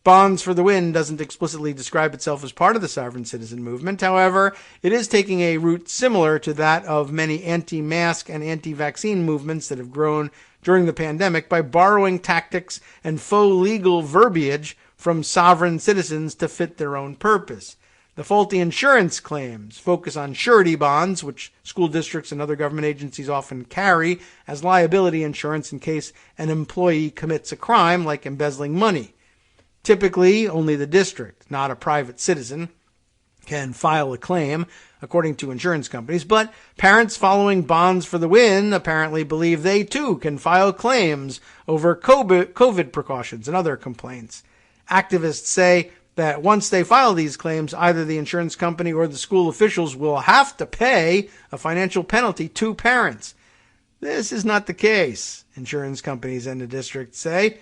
Bonds for the Win doesn't explicitly describe itself as part of the sovereign citizen movement. However, it is taking a route similar to that of many anti-mask and anti-vaccine movements that have grown during the pandemic by borrowing tactics and faux legal verbiage from sovereign citizens to fit their own purpose. The faulty insurance claims focus on surety bonds, which school districts and other government agencies often carry as liability insurance in case an employee commits a crime like embezzling money. Typically, only the district, not a private citizen, can file a claim, according to insurance companies, but parents following Bonds for the Win apparently believe they too can file claims over COVID precautions and other complaints. Activists say that once they file these claims, either the insurance company or the school officials will have to pay a financial penalty to parents. This is not the case, insurance companies and the district say.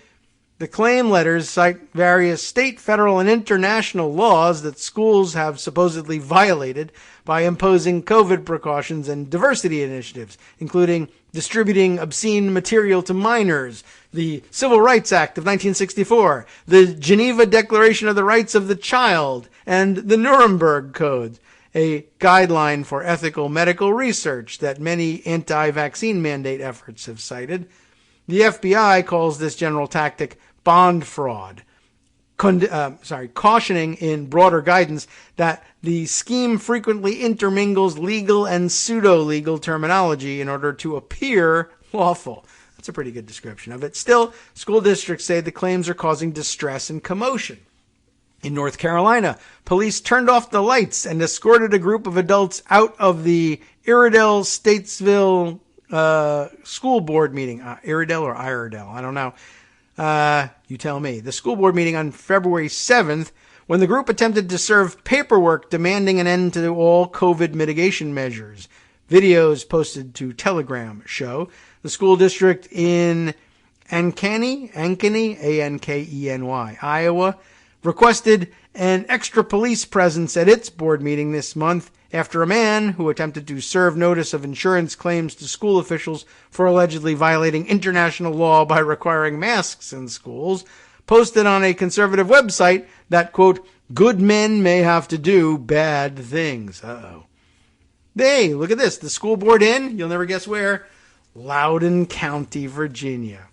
The claim letters cite various state, federal, and international laws that schools have supposedly violated by imposing COVID precautions and diversity initiatives, including distributing obscene material to minors, the Civil Rights Act of 1964, the Geneva Declaration of the Rights of the Child, and the Nuremberg Code, a guideline for ethical medical research that many anti-vaccine mandate efforts have cited. The FBI calls this general tactic bond fraud, cautioning in broader guidance that the scheme frequently intermingles legal and pseudo-legal terminology in order to appear lawful. That's a pretty good description of it. Still, school districts say the claims are causing distress and commotion. In North Carolina, police turned off the lights and escorted a group of adults out of the Iredell-Statesville school board meeting. Iredell or Iredell? I don't know. You tell me. The school board meeting on February 7th, when the group attempted to serve paperwork demanding an end to all COVID mitigation measures. Videos posted to Telegram show the school district in Ankeny, Ankeny, Iowa, requested an extra police presence at its board meeting this month after a man who attempted to serve notice of insurance claims to school officials for allegedly violating international law by requiring masks in schools posted on a conservative website that, quote, good men may have to do bad things. Hey, look at this. The school board in, you'll never guess where, Loudoun County, Virginia,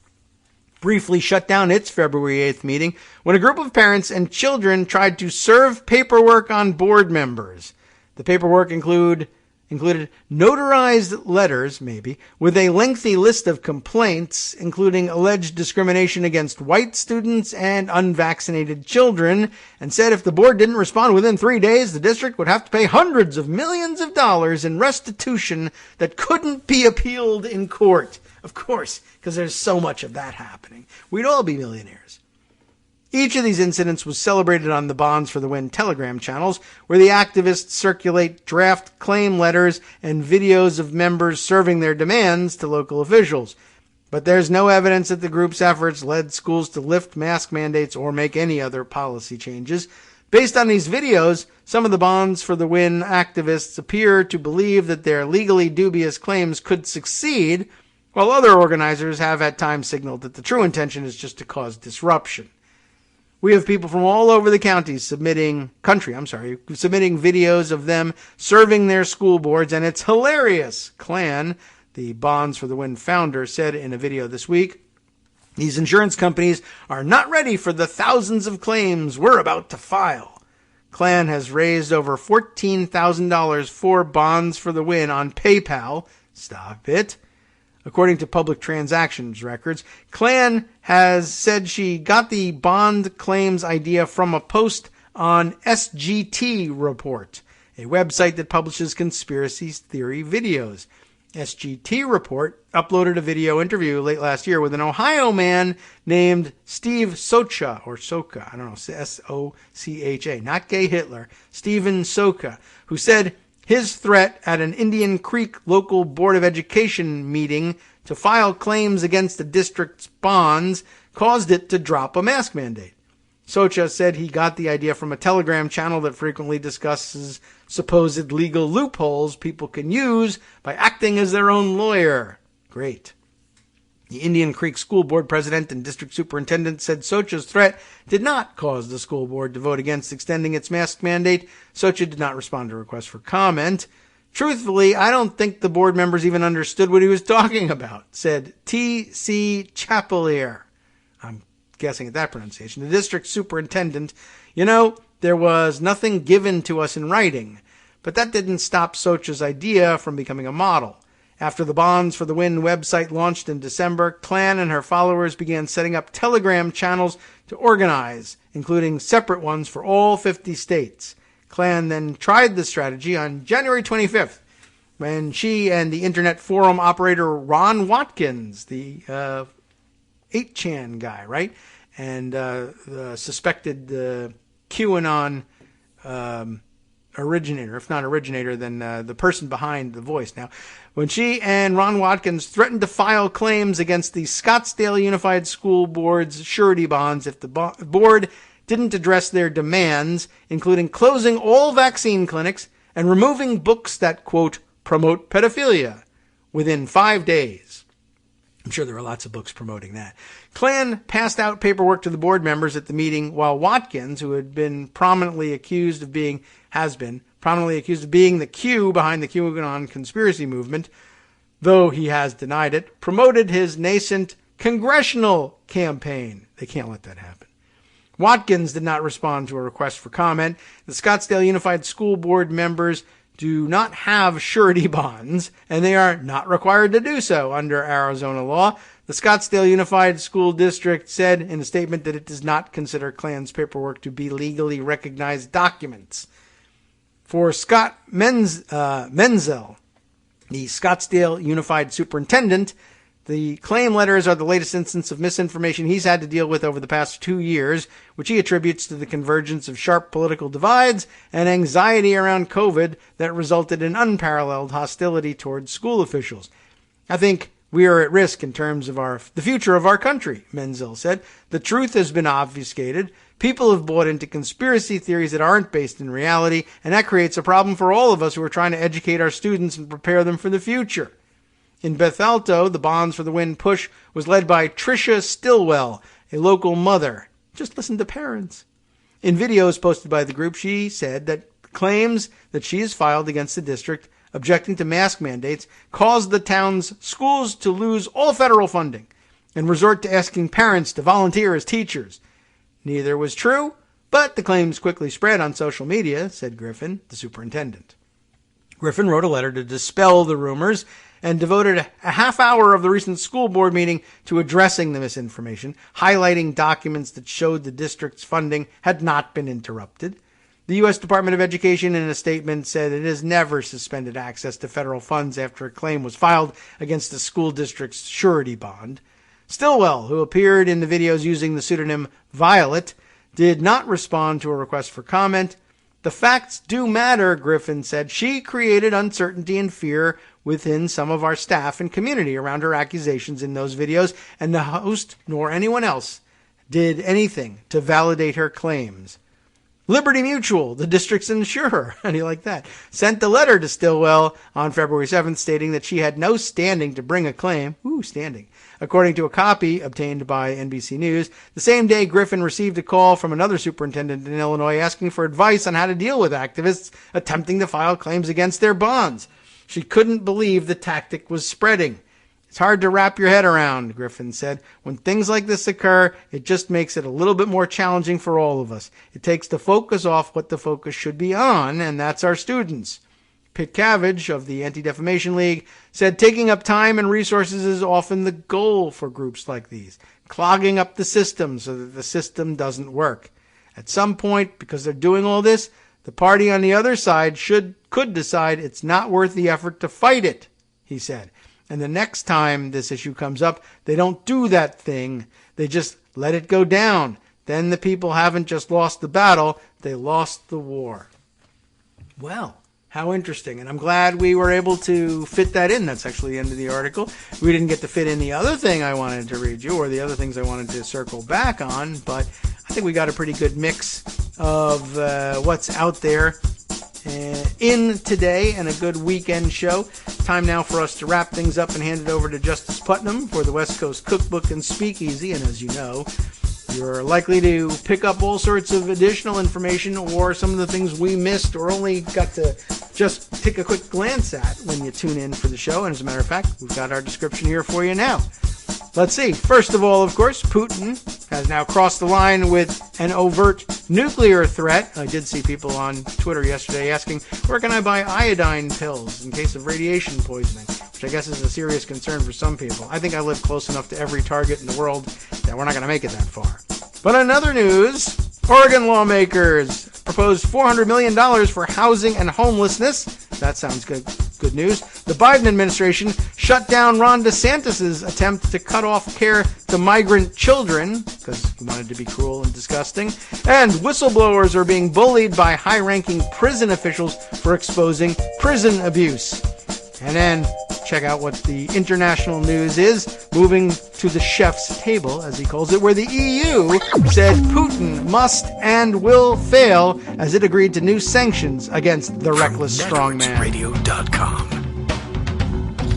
briefly shut down its February 8th meeting when a group of parents and children tried to serve paperwork on board members. The paperwork included notarized letters, maybe, with a lengthy list of complaints, including alleged discrimination against white students and unvaccinated children, and said if the board didn't respond within 3 days, the district would have to pay hundreds of millions of dollars in restitution that couldn't be appealed in court. Of course, because there's so much of that happening. We'd all be millionaires. Each of these incidents was celebrated on the Bonds for the Win Telegram channels, where the activists circulate draft claim letters and videos of members serving their demands to local officials. But there's no evidence that the group's efforts led schools to lift mask mandates or make any other policy changes. Based on these videos, some of the Bonds for the Win activists appear to believe that their legally dubious claims could succeed, while other organizers have at times signaled that the true intention is just to cause disruption. We have people from all over the county submitting videos of them serving their school boards, and it's hilarious. Clan, the Bonds for the Win founder, said in a video this week, these insurance companies are not ready for the thousands of claims we're about to file. Clan has raised over $14,000 for Bonds for the Win on PayPal. Stop it. According to public transactions records, Clan has said she got the bond claims idea from a post on SGT Report, a website that publishes conspiracy theory videos. SGT Report uploaded a video interview late last year with an Ohio man named Steve Socha, or Socha, I don't know, S-O-C-H-A, not gay Hitler, Steven Socha, who said his threat at an Indian Creek local Board of Education meeting to file claims against the district's bonds caused it to drop a mask mandate. Socha said he got the idea from a Telegram channel that frequently discusses supposed legal loopholes people can use by acting as their own lawyer. Great. The Indian Creek School Board president and district superintendent said Socha's threat did not cause the school board to vote against extending its mask mandate. Socha did not respond to requests for comment. Truthfully, I don't think the board members even understood what he was talking about, said T.C. Chapelier. I'm guessing at that pronunciation. The district superintendent, there was nothing given to us in writing, but that didn't stop Socha's idea from becoming a model. After the Bonds for the Win website launched in December, Klan and her followers began setting up Telegram channels to organize, including separate ones for all 50 states. Klan then tried the strategy on January 25th, when she and the internet forum operator Ron Watkins, the 8chan guy, right? And the suspected QAnon originator, if not originator, then the person behind the voice. Now, when she and Ron Watkins threatened to file claims against the Scottsdale Unified School Board's surety bonds if the board didn't address their demands, including closing all vaccine clinics and removing books that, quote, promote pedophilia within 5 days. I'm sure there are lots of books promoting that. Klan passed out paperwork to the board members at the meeting, while Watkins, who had been prominently accused of being the Q behind the QAnon conspiracy movement, though he has denied it, promoted his nascent congressional campaign. They can't let that happen. Watkins did not respond to a request for comment. The Scottsdale Unified School Board members do not have surety bonds, and they are not required to do so under Arizona law. The Scottsdale Unified School District said in a statement that it does not consider Klan's paperwork to be legally recognized documents. For Scott Menzel, the Scottsdale Unified Superintendent, the claim letters are the latest instance of misinformation he's had to deal with over the past 2 years, which he attributes to the convergence of sharp political divides and anxiety around COVID that resulted in unparalleled hostility towards school officials. I think we are at risk in terms of the future of our country, Menzel said. The truth has been obfuscated. People have bought into conspiracy theories that aren't based in reality, and that creates a problem for all of us who are trying to educate our students and prepare them for the future. In Beth Alto, the Bonds for the Win push was led by Tricia Stillwell, a local mother. Just listen to parents. In videos posted by the group, she said that claims that she has filed against the district objecting to mask mandates caused the town's schools to lose all federal funding and resort to asking parents to volunteer as teachers. Neither was true, but the claims quickly spread on social media, said Griffin, the superintendent. Griffin wrote a letter to dispel the rumors and devoted a half hour of the recent school board meeting to addressing the misinformation, highlighting documents that showed the district's funding had not been interrupted. The U.S. Department of Education, in a statement, said it has never suspended access to federal funds after a claim was filed against the school district's surety bond. Stillwell, who appeared in the videos using the pseudonym Violet, did not respond to a request for comment. The facts do matter, Griffin said. She created uncertainty and fear within some of our staff and community around her accusations in those videos, and the host nor anyone else did anything to validate her claims. Liberty Mutual, the district's insurer, how do you like that, sent a letter to Stillwell on February 7th stating that she had no standing to bring a claim. Standing. According to a copy obtained by NBC News, the same day Griffin received a call from another superintendent in Illinois asking for advice on how to deal with activists attempting to file claims against their bonds. She couldn't believe the tactic was spreading. It's hard to wrap your head around, Griffin said. When things like this occur, it just makes it a little bit more challenging for all of us. It takes the focus off what the focus should be on, and that's our students. Pitt Cavage of the Anti-Defamation League said taking up time and resources is often the goal for groups like these, clogging up the system so that the system doesn't work. At some point, because they're doing all this, the party on the other side could decide it's not worth the effort to fight it, he said. And the next time this issue comes up, they don't do that thing. They just let it go down. Then the people haven't just lost the battle, they lost the war. Well, how interesting. And I'm glad we were able to fit that in. That's actually the end of the article. We didn't get to fit in the other thing I wanted to read you, or the other things I wanted to circle back on, but I think we got a pretty good mix of what's out there. in today and a good weekend show. Time now for us to wrap things up and hand it over to Justice Putnam for the West Coast Cookbook and Speakeasy. And as you know, you're likely to pick up all sorts of additional information or some of the things we missed or only got to just take a quick glance at when you tune in for the show. And as a matter of fact, we've got our description here for you now. Let's see. First of all, of course, Putin has now crossed the line with an overt nuclear threat. I did see people on Twitter yesterday asking, where can I buy iodine pills in case of radiation poisoning? Which I guess is a serious concern for some people. I think I live close enough to every target in the world that we're not going to make it that far. But in other news, Oregon lawmakers proposed $400 million for housing and homelessness. That sounds good. Good news. The Biden administration shut down Ron DeSantis' attempt to cut off care to migrant children because he wanted to be cruel and disgusting. And whistleblowers are being bullied by high-ranking prison officials for exposing prison abuse. And then check out what the international news is, moving to the chef's table, as he calls it, where the EU said Putin must and will fail as it agreed to new sanctions against the reckless strongman. Radio.com.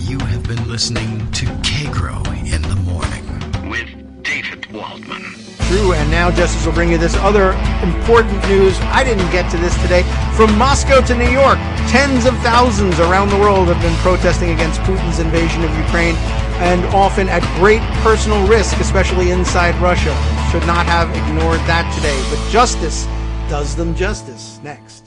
You have been listening to Kagro in the Morning with David Waldman. True, and now Justice will bring you this other important news. I didn't get to this today. From Moscow to New York, tens of thousands around the world have been protesting against Putin's invasion of Ukraine, and often at great personal risk, especially inside Russia. Should not have ignored that today, but justice does them justice. Next.